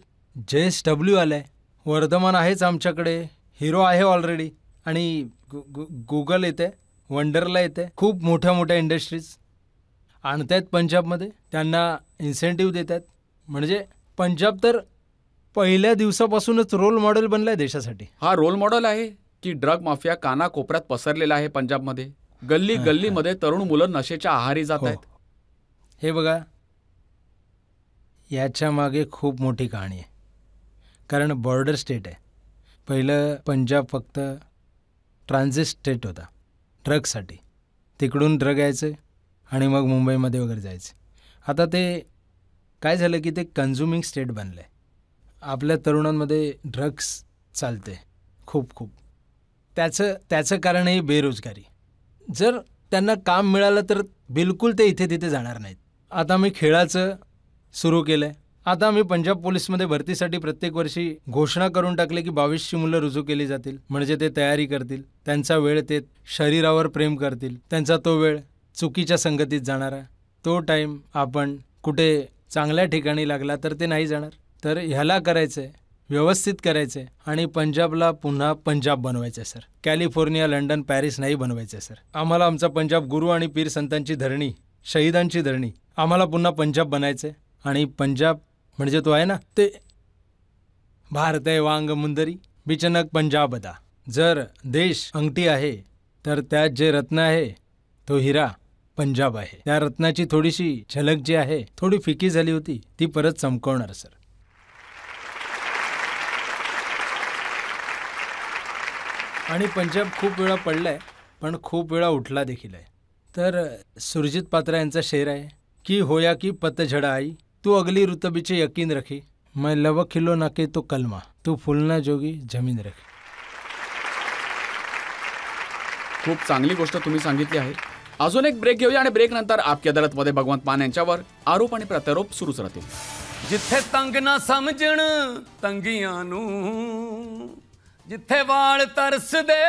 JSW आलंय, वर्धमान आहेच आमच्याकडे, हिरो आहे ऑलरेडी, आणि गुगल येते, वंडरला येते. खूप मोठ्या इंडस्ट्रीज आणतायत पंजाबमध्ये, त्यांना इन्सेंटिव्ह देत आहेत. म्हणजे पंजाब तर पहिल्या दिवसापासूनच रोल मॉडेल बनलाय देशासाठी. हा रोल मॉडेल आहे की ड्रग माफिया कानाकोपऱ्यात पसरलेला आहे पंजाबमध्ये. गल्लीमध्ये तरुण मुलं नशेच्या आहारी जात आहेत. हे बघा, याच्या मागे खूप मोठी कहाणी आहे. कारण बॉर्डर स्टेट आहे. पहिलं पंजाब फक्त ट्रान्झिट स्टेट होता ड्रगसाठी. तिकडून ड्रग यायचे आणि मग मुंबईमध्ये वगैरे जायचे. आता ते काय झालं की ते कन्झ्युमिंग स्टेट बनलं आहे. आपल्या तरुणांमध्ये ड्रग्स चालते खूप. त्याचं कारण आहे बेरोजगारी. जर त्यांना काम मिळालं तर बिलकुल ते इथे तिथे जाणार नाहीत. आता मी खेळाचं सुरू केलं आहे. आता आम्ही पंजाब पोलीसमध्ये भरतीसाठी प्रत्येक वर्षी घोषणा करून टाकले की 2200 मुलं रुजू केली जातील. म्हणजे ते तयारी करतील, त्यांचा वेळ ते शरीरावर प्रेम करतील, त्यांचा तो वेळ चुकीच्या संगतीत जाणारा. तो टाईम आपण कुठे चांगल्या ठिकाणी लागला तर ते नाही जाणार. तर ह्याला करायचं आहे, व्यवस्थित करायचं आहे आणि पंजाबला पुन्हा पंजाब बनवायचं आहे सर. कॅलिफोर्निया, लंडन, पॅरिस नाही बनवायचं आहे सर. आम्हाला आमचा पंजाब गुरु आणि पीर संतांची धरणी, शहीदांची धरणी, आम्हाला पुन्हा पंजाब बनायचं आहे. आणि पंजाब म्हणजे तो आहे ना, ते भारत आहे वांग मुंदरी बिचनक पंजाबदा. जर देश अंगठी आहे तर त्यात जे रत्न आहे तो हिरा पंजाब आहे. त्या रत्नाची थोडीशी झलक जी आहे, थोडी फिकी झाली होती, ती परत चमकवणार सर. आणि पंजाब खूप वेळा पडलाय पण खूप वेळा उठला देखील आहे. तर सुरजित पात्रा यांचा शेर आहे की होया की पतझड़ आई, तू अगली रुतबीचे यकीन रखी, मैं लव खिलो नाके तो कलमा, तू फुलना जोगी जमीन रखी. खूप चांगली गोष्ट तुम्ही सांगितली आहे. अजून एक ब्रेक घेऊया आणि ब्रेक नंतर आपकी अदालतमध्ये भगवंत मान यांच्यावर आरोप आणि प्रत्यारोप सुरूच राहतील. जिथे तंग ना समझण तंगियां नूं, जिथे वाल तरसदे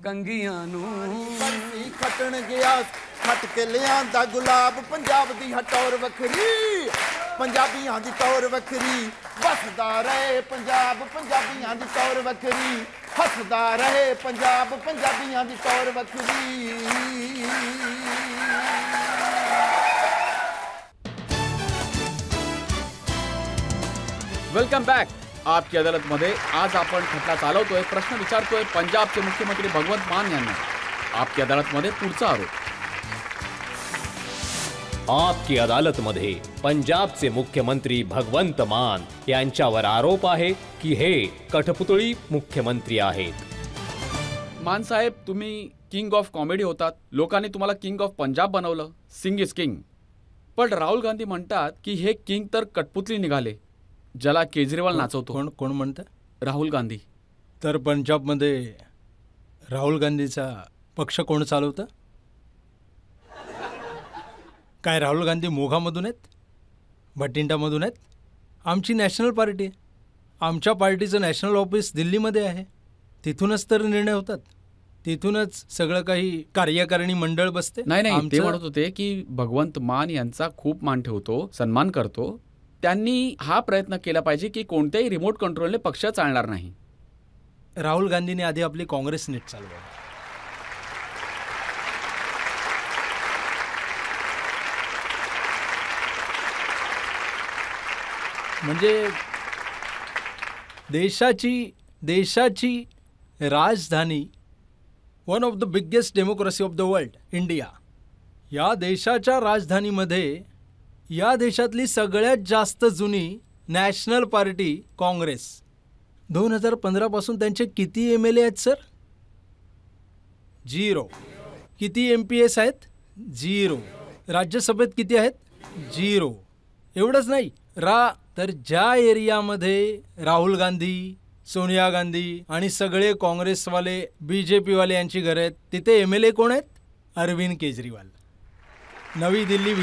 कंगियां नूं, खटण गया ਖੱਟ ਕੇ ਲਿਆਂਦਾ ਗੁਲਾਬ ਪੰਜਾਬ ਦੀ ਹਟੌਰ ਵੱਖਰੀ ਪੰਜਾਬੀਆਂ ਦੀ ਟੌਰ ਵੱਖਰੀ ਵਸਦਾ ਰਹੇ ਪੰਜਾਬ ਪੰਜਾਬੀਆਂ ਦੀ ਟੌਰ ਵੱਖਰੀ ਹੱਸਦਾ ਰਹੇ ਪੰਜਾਬ ਪੰਜਾਬੀਆਂ ਦੀ ਟੌਰ ਵੱਖਰੀ वेलकम बॅक आपकी अदालतमध्ये आज आपण खटला चालवतोय, प्रश्न विचारतोय पंजाबचे मुख्यमंत्री भगवंत मान यांना. आपकी अदालतमध्ये पुढचा आरोप. आपकी अदालतमध्ये पंजाबचे मुख्यमंत्री भगवंत मान यांच्यावर आरोप आहे की हे कठपुतळी मुख्यमंत्री आहेत. मान साहेब, तुम्ही किंग ऑफ कॉमेडी होतात. लोकांनी तुम्हाला किंग ऑफ पंजाब बनवलं. Singh is king. पण राहुल गांधी म्हणतात की हे किंग तर कठपुतली निघाले, ज्याला केजरीवाल नाचवतो. कोण कोण म्हणतं? राहुल गांधी. तर पंजाबमध्ये राहुल गांधीचा पक्ष कोण चालवतं? काय राहुल गांधी मोघामधून आहेत? भटिंडामधून आहेत? आमची नॅशनल पार्टी आहे. आमच्या पार्टीचं नॅशनल ऑफिस दिल्लीमध्ये आहे. तिथूनच तर निर्णय होतात. तिथूनच सगळं काही कार्यकारिणी मंडळ बसते. नाही, ते आमचं- म्हणत होते की भगवंत मान यांचा खूप मान ठेवतो, सन्मान करतो. त्यांनी हा प्रयत्न केला पाहिजे की कोणत्याही रिमोट कंट्रोलने पक्ष चालणार नाही. राहुल गांधीने आधी आपली काँग्रेस नीट चालवावी. म्हणजे देशाची राजधानी, one of the biggest democracy of the world, India. या देशाच्या राजधानीमध्ये या देशातली सगळ्यात जास्त जुनी नॅशनल पार्टी काँग्रेस. 2015 पासून त्यांचे किती MLA आहेत सर? 0. किती MPS आहेत? 0. राज्यसभेत किती आहेत? 0. एवढंच नाही तर ज्या एरियामध्ये राहुल गांधी, सोनिया गांधी आणि सगळे काँग्रेसवाले, BJPवाले यांची घरं आहेत, तिथे MLA कोण आहेत? अरविंद केजरीवाल. नवी दिल्ली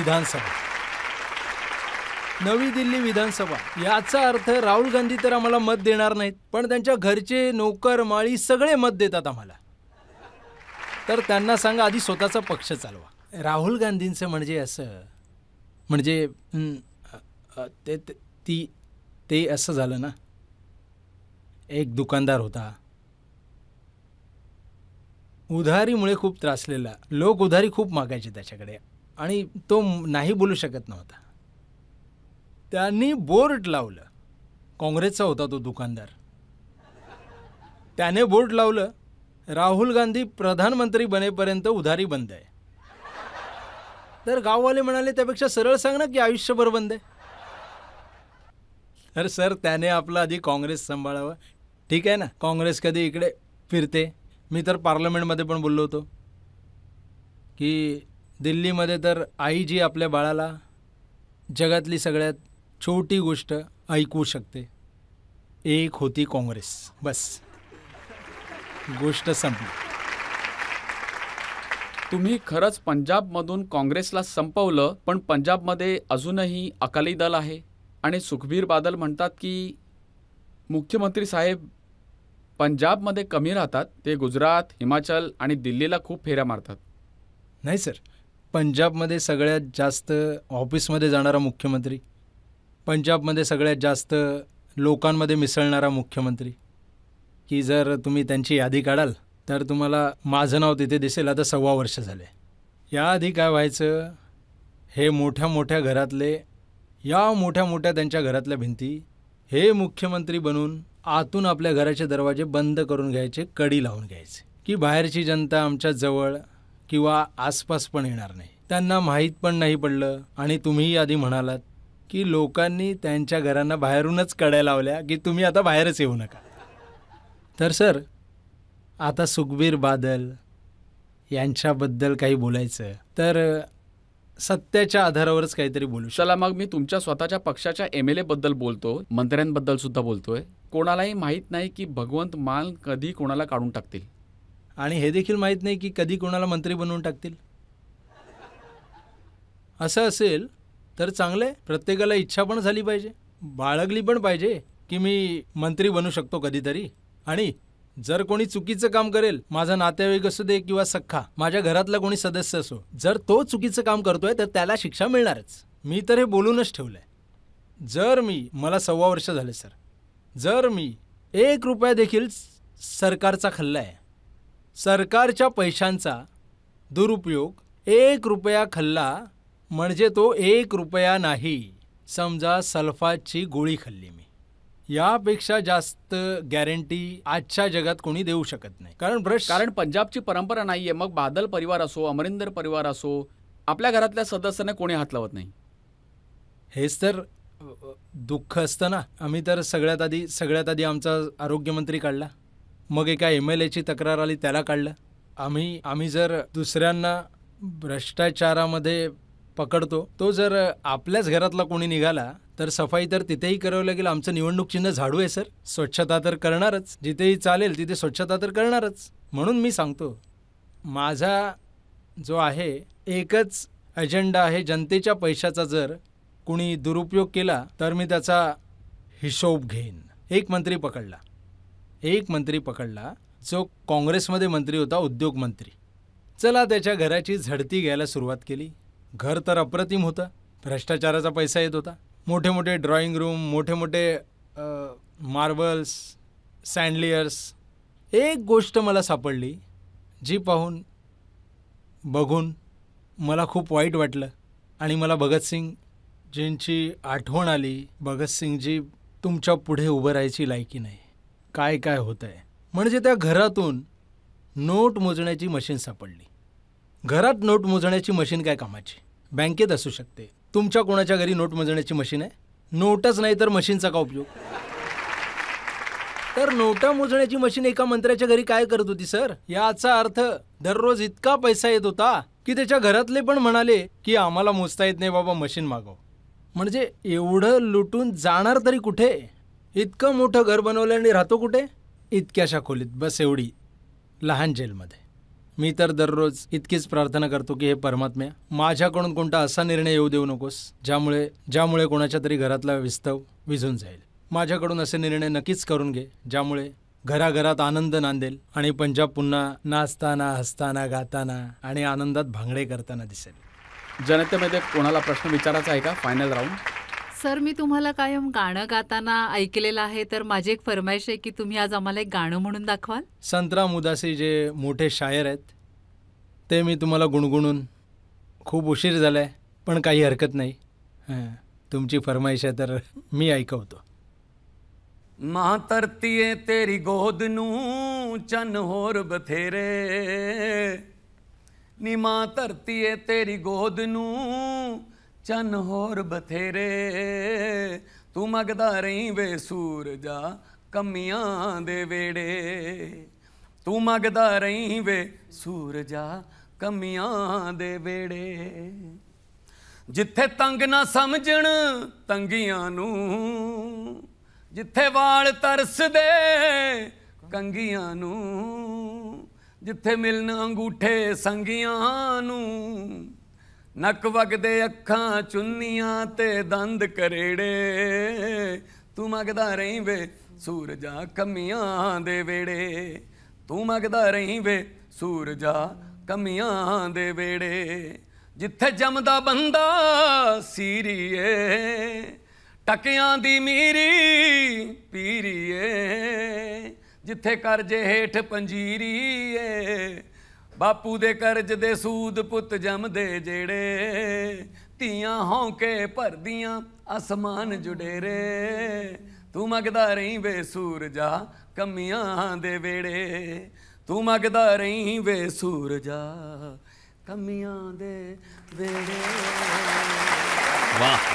विधानसभा. याचा अर्थ राहुल गांधी तर आम्हाला मत देणार नाहीत, पण त्यांच्या घरचे नोकर माळी सगळे मत देतात आम्हाला. तर त्यांना सांगा आधी स्वतःचा पक्ष चालवा. राहुल गांधींचं म्हणजे असं, म्हणजे ते असं झालं ना, एक दुकानदार होता, उधारीमुळे खूप त्रासलेला. लोक उधारी खूप मागायचे त्याच्याकडे आणि तो नाही बोलू शकत नव्हता. त्यांनी बोर्ड लावलं. काँग्रेसचा होता तो दुकानदार. त्याने बोर्ड लावलं, राहुल गांधी प्रधानमंत्री बनेपर्यंत उधारी बंद आहे. तर गाववाले म्हणाले त्यापेक्षा सरळ सांग ना की आयुष्यभर बंद आहे. तर सर त्याने आपलं आधी काँग्रेस सांभाळावं. ठीक आहे ना, काँग्रेस कधी इकडे फिरते. मी तर पार्लमेंटमध्ये पण बोललो होतो की दिल्लीमध्ये तर आई जी आपल्या बाळाला जगातली सगळ्यात छोटी गोष्ट ऐकवू शकते, एक होती काँग्रेस. बस, गोष्ट संपली. तुम्ही खरंच पंजाबमधून काँग्रेसला संपवलं, पण पंजाबमध्ये अजूनही अकाली दल आहे. आणि सुखबीर बादल म्हणतात की मुख्यमंत्री साहेब पंजाबमध्ये कमी राहतात, ते गुजरात, हिमाचल आणि दिल्लीला खूप फेऱ्या मारतात. नाही सर, पंजाबमध्ये सगळ्यात जास्त ऑफिसमध्ये जाणारा मुख्यमंत्री, पंजाबमध्ये सगळ्यात जास्त लोकांमध्ये मिसळणारा मुख्यमंत्री, की जर तुम्ही त्यांची यादी काढाल तर तुम्हाला माझं नाव तिथे दिसेल. आता 6 वर्ष झाले. याआधी काय व्हायचं, हे मोठ्या मोठ्या घरातले, या मोठ्या मोठ्या त्यांच्या घरातल्या भिंती, हे मुख्यमंत्री बनून आतून आपल्या घराचे दरवाजे बंद करून घ्यायचे, कडी लावून घ्यायचे, की बाहेरची जनता आमच्या जवळ किंवा आसपास पण येणार नाही. त्यांना माहीत पण नाही पडलं. आणि तुम्ही आधी म्हणालात की लोकांनी त्यांच्या घरांना बाहेरूनच कड्या लावल्या की तुम्ही आता बाहेरच येऊ नका. तर सर आता सुखबीर बादल यांच्याबद्दल काही बोलायचं तर सत्याच्या आधारावरच काहीतरी बोलू. चला मग मी तुमच्या स्वतःच्या पक्षाच्या MLA बद्दल बोलतो, मंत्र्यांबद्दल सुद्धा बोलतोय. कोणालाही माहीत नाही की भगवंत मान कधी कोणाला काढून टाकतील. आणि हे देखील माहीत नाही की कधी कोणाला मंत्री बनवून टाकतील. असं असेल तर चांगलं आहे. प्रत्येकाला इच्छा पण झाली पाहिजे, बाळगली पण पाहिजे की मी मंत्री बनू शकतो कधीतरी. आणि जर कोणी चुकीचं काम करेल, माझा नातेवाईक असू दे किंवा सख्खा, माझ्या घरातला कोणी सदस्य असो, जर तो चुकीचं काम करतोय तर त्याला शिक्षा मिळणारच. मी तर हे बोलूनच ठेवलंय. जर मला 1.25 वर्ष झाले सर, जर मी 1 रुपया देखील सरकारचा खाल्लाय, सरकारच्या पैशांचा दुरुपयोग 1 रुपया खाल्ला म्हणजे तो 1 रुपया नाही, समजा सल्फाची गोळी खाल्ली मी. यापेक्षा जास्त गॅरंटी आजच्या जगात कोणी देऊ शकत नाही. कारण पंजाबची परंपरा नाहीये. मग बादल परिवार असो, अमरिंदर परिवार असो, आपल्या घरातल्या सदस्यांना कोणी हात लावत नाही. हेच तर दुःख असतं ना. आम्ही तर सगळ्यात आधी आमचा आरोग्यमंत्री काढला, मग एका MLAची तक्रार आली त्याला काढलं. आम्ही जर दुसऱ्यांना भ्रष्टाचारामध्ये पकडतो, तो जर आपल्याच घरातला कोणी निघाला तर सफाई तर तिथेही करावं लागेल. आमचं निवडणूक चिन्ह झाडू आहे सर. स्वच्छता तर करणारच, जिथेही चालेल तिथे स्वच्छता तर करणारच. म्हणून मी सांगतो, माझा जो आहे एकच अजेंडा आहे, जनतेच्या पैशाचा जर कुणी दुरुपयोग केला तर मी त्याचा हिशोब घेईन. एक मंत्री पकडला जो काँग्रेसमध्ये मंत्री होता, उद्योग मंत्री. चला त्याच्या घराची झडती घ्यायला सुरुवात केली. घर तर अप्रतिम होतं, भ्रष्टाचाराचा पैसा येत होता. मोठे मोठे ड्रॉइंग रूम, मोठे मोठे मार्बल्स, सँडलियर्स. एक गोष्ट मला सापडली जी बघून मला खूप वाईट वाटलं आणि मला भगतसिंगजींची आठवण आली. भगतसिंगजी तुमच्या पुढे उभं राहायची लायकी नाही. काय होत आहे म्हणजे त्या घरातून नोट मोजण्याची मशीन सापडली. घरात नोट मोजण्याची मशीन काय कामाची? बँकेत असू शकते. तुमच्या कोणाच्या घरी नोट मोजण्याची मशीन आहे? नोटच नाही तर मशीनचा का उपयोग? तर नोटा मोजण्याची मशीन एका मंत्र्याच्या घरी काय करत होती सर? याचा अर्थ दररोज इतका पैसा येत होता की त्याच्या घरातले पण म्हणाले की आम्हाला मोजता येत नाही बाबा, मशीन मागव. म्हणजे एवढं लुटून जाणार तरी कुठे? इतकं मोठं घर बनवलं आणि राहतो कुठे? इतक्याशा खोलीत, बस एवढी लहान जेलमध्ये. मी तर दररोज इतकीच प्रार्थना करतो की हे परमात्म्या, माझ्याकडून कोणता असा निर्णय येऊ देऊ नकोस ज्यामुळे कोणाच्या तरी घरातला विस्तव विझून जाईल. माझ्याकडून असे निर्णय नक्कीच करून घे ज्यामुळे घराघरात आनंद नांदेल आणि पंजाब पुन्हा नाचताना, हसताना, गाताना आणि आनंदात भांगडे करताना दिसेल. जनतेमध्ये कोणाला प्रश्न विचारायचा आहे का? Final round. सर, मी तुम्हाला कायम गाणं गाताना ऐकलेलं आहे, तर माझी एक फरमाईश आहे की तुम्ही आज आम्हाला एक गाणं म्हणून दाखवाल. संतराम उदासी जे मोठे शायर आहेत ते मी तुम्हाला गुणगुणून खूप उशीर झालाय, पण काही हरकत नाही. तुमची फरमाईश आहे तर मी ऐकवतो. मां धरतीए तेरी गोद नूं चन्न होर बथेरे, नी मां धरतीए तेरी गोद नूं चन्न होर बथेरे, तू मंगदा रही वे सूरजा कमियां दे वेड़े, तू मंगदा रही वे सूरजा कमियां दे वेड़े, जिथे तंग ना समझण तंगियां नूं, जिथे वाल तरसदे कंगियां नूं, जिथे मिलन अंगूठे संगियां नूं, नक वगदे अखां चुन्नियां ते दंद करेड़े, तू मंगदा रही वे सूरजा कमियां दे वेड़े, तू मंगदा रही वे सूरजा कमियां दे वेड़े, जिथे जमदा बंदा सीरीए टकियां दी मीरी पीरीए, जिथे करजे हेठ पंजीरीए, बापू दे करज दे सूद पुत जमदे जेड़े, तियां होंके भरदियां आसमान जुडेरे, तू मंगदा रही वे सूरजा कमियां दे वेड़े, तू मंगदा रही वे सूरजा कमियां दे वेड़े. वाह.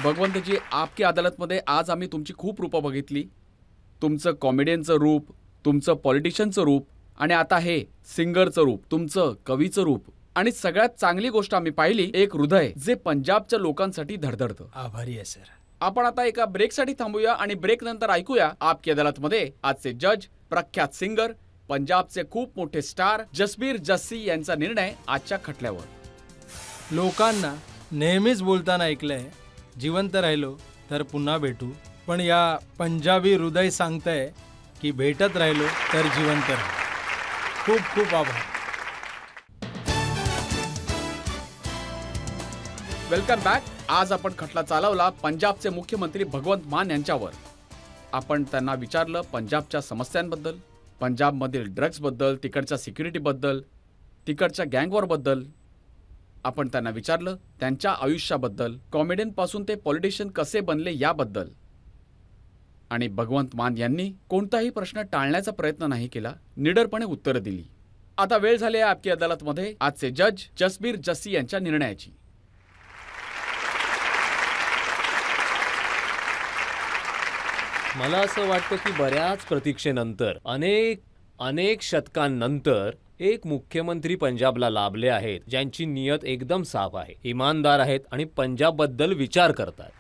भगवंतजी, आपकी अदालतमध्ये आज आम्ही तुमची खूप रूपं बघितली. तुमचं कॉमेडियनचं रूप, तुमचं पॉलिटिशियनचं रूप आणि आता हे सिंगरचं रूप, तुमचं कवीचं रूप. आणि सगळ्यात चांगली गोष्ट आम्ही पाहिली, एक हृदय जे पंजाबच्या लोकांसाठी धडधडतं. आभारी आहे सर. आपण आता एका ब्रेकसाठी थांबूया आणि ब्रेक नंतर ऐकूया आपकी अदालतमध्ये आजचे जज, प्रख्यात सिंगर, पंजाबचे खूप मोठे स्टार जसबीर जस्सी यांचा निर्णय आजच्या खटल्यावर. लोकांना नेहमीच बोलताना ऐकलंय, जिवंत राहिलो तर पुन्हा भेटू, पण या पंजाबी हृदय सांगतंय की भेटत राहिलो तर जिवंत राहू. खूप खूप आभार. Welcome back. आज आपण खटला चालवला पंजाबचे मुख्यमंत्री भगवंत मान यांच्यावर. आपण त्यांना विचारलं पंजाबच्या समस्यांबद्दल, पंजाबमधील ड्रग्सबद्दल, तिकडच्या सिक्युरिटीबद्दल, तिकडच्या गँगवॉरबद्दल. आपण त्यांना विचारलं त्यांच्या आयुष्याबद्दल, कॉमेडियनपासून ते पॉलिटिशियन कसे बनले याबद्दल. आणि भगवंत मान यांनी कोणताही प्रश्न टाळण्याचा प्रयत्न नाही केला, निडरपणे उत्तरं दिली. आता वेळ झाली आहे आपकी अदालतमध्ये आजचे जज जसबीर जस्सी यांच्या निर्णयाची. मला असं वाटतं की बऱ्याच प्रतीक्षेनंतर अनेक शतकांनंतर एक मुख्यमंत्री पंजाबला लाभले आहेत, ज्यांची नियत एकदम साफ आहे, इमानदार आहेत आणि पंजाबबद्दल विचार करतात.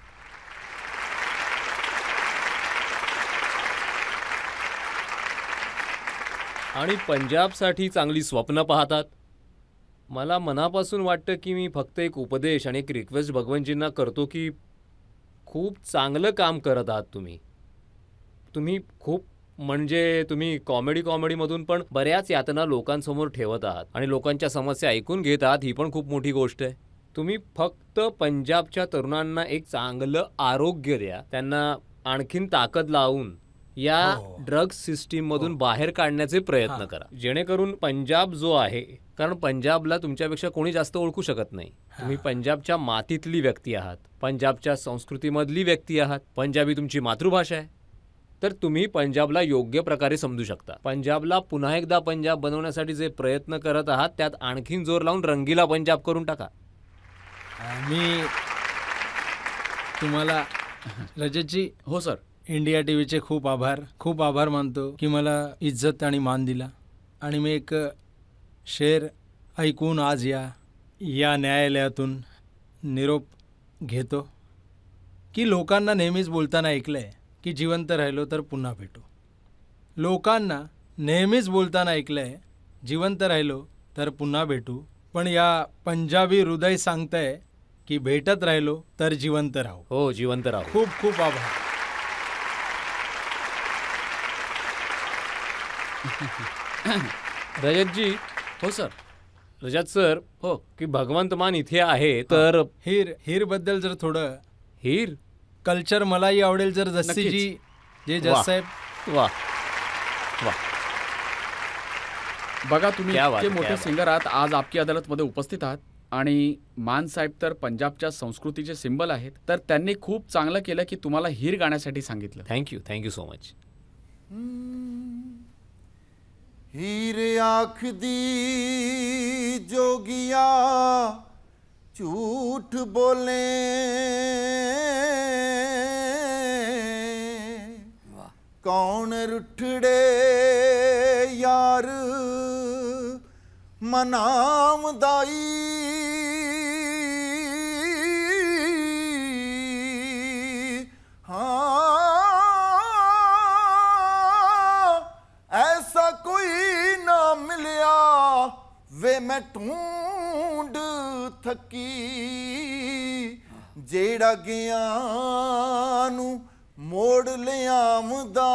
आणि पंजाबसाठी चांगली स्वप्न पाहतात. मला मनापासून वाटतं की मी फक्त एक उपदेश आणि एक रिक्वेस्ट भगवंतजींना करतो की खूप चांगलं काम करत आहात तुम्ही. तुम्ही कॉमेडीमधून पण बऱ्याच यातना लोकांसमोर ठेवत आहात आणि लोकांच्या समस्या ऐकून घेत आहात, ही पण खूप मोठी गोष्ट आहे. तुम्ही फक्त पंजाबच्या तरुणांना एक चांगलं आरोग्य द्या, त्यांना आणखीन ताकद लावून या ड्रग्स सिस्टीम मधून बाहेर काढण्याचे प्रयत्न करा, जेणेकरून पंजाब जो आहे, कारण पंजाबला तुमच्यापेक्षा कोणी जास्त ओळखू शकत नाही. तुम्ही पंजाबच्या मातीतली व्यक्ती आहात, पंजाबच्या संस्कृतीमधली व्यक्ती आहात, पंजाबी तुमची मातृभाषा आहे, तर तुम्ही पंजाबला योग्य प्रकारे समजू शकता. पंजाबला पुन्हा एकदा पंजाब बनवण्यासाठी जे प्रयत्न करत आहात त्यात आणखीन जोर लावून रंगीला पंजाब करून टाका. मी तुम्हाला रजतजी, हो सर, इंडिया टीव्हीचे खूप आभार मानतो की मला इज्जत आणि मान दिला. आणि मी एक शेर ऐकून आज या न्यायालयातून निरोप घेतो की लोकांना नेहमीच बोलताना ऐकलंय की जिवंत राहिलो तर पुन्हा भेटू. लोकांना नेहमीच बोलताना ऐकलंय जिवंत राहिलो तर पुन्हा भेटू, पण या पंजाबी हृदय सांगतंय की भेटत राहिलो तर जिवंत राहू. हो, जिवंत राहू. खूप खूप आभार. रजतजी. हो सर. रजत सर, हो, की भगवंत मान इथे आहे तर हीर बद्दल जर थोडं हीर कल्चर मलाही आवडेल जर जस्सीजी जे जज साहेब. वा वा. बघा तुम्ही क्या बात इतके है, मोठे क्या सिंगर आहात, आज आपकी अदालतमध्ये उपस्थित आहात आणि मान साहेब तर पंजाबच्या संस्कृतीचे सिंबल आहेत, तर त्यांनी खूप चांगलं केलं की तुम्हाला हीर गाण्यासाठी सांगितलं. Thank you so much. हीर आखदी जोगिया झूठ बोले, कौन रुठड़े यार मनाम दाई, ऐसा कोई ना मिलिया वे मैं ढूंढ थकी, जेड़ा गया नू मोड़ लियामदा,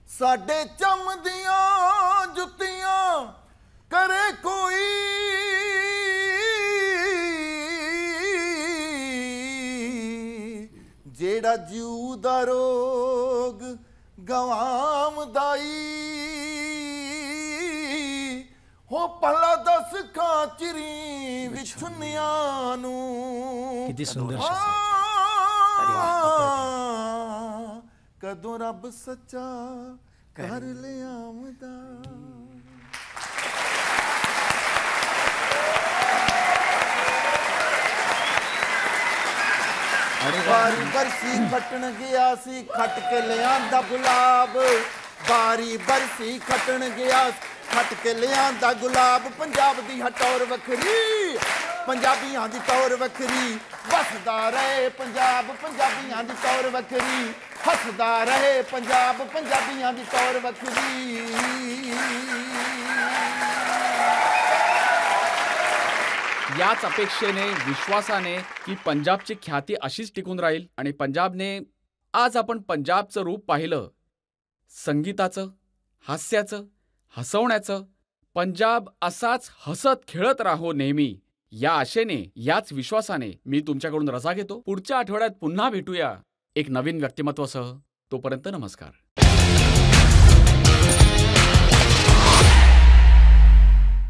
साडे चमदियां जुतियां करे कोई, जेड़ा जीव दा रोग गवामदाई, हो भला दस खाचरी विछुनिया नू. किती सुंदर कदों रब सच्चा कर लियामदा. बारी बरसी खटन गया सी खट के लियांदा गुलाब, बारी बरसी खटन गया खट के लियांदा गुलाब, पंजाब दी हटौर वखरी, पंजाबियां दी तौर वखरी, बसदा रहे पंजाब पंजाबियां दी तौर वखरी, हसदा रहे पंजाब पंजाबियां दी तौर वखरी. याच अपेक्षेने, विश्वासाने की पंजाबची ख्याती अशीच टिकून राहील आणि पंजाबने आज आपण पंजाबचं रूप पाहिलं. संगीताचं, हास्याचं, हसवण्याचं. पंजाब असाच हसत खेळत राहो नेहमी, या आशेने, याच विश्वासाने मी तुमच्याकडून रजा घेतो. पुढच्या आठवड्यात पुन्हा भेटूया एक नवीन व्यक्तिमत्वासह. तोपर्यंत नमस्कार.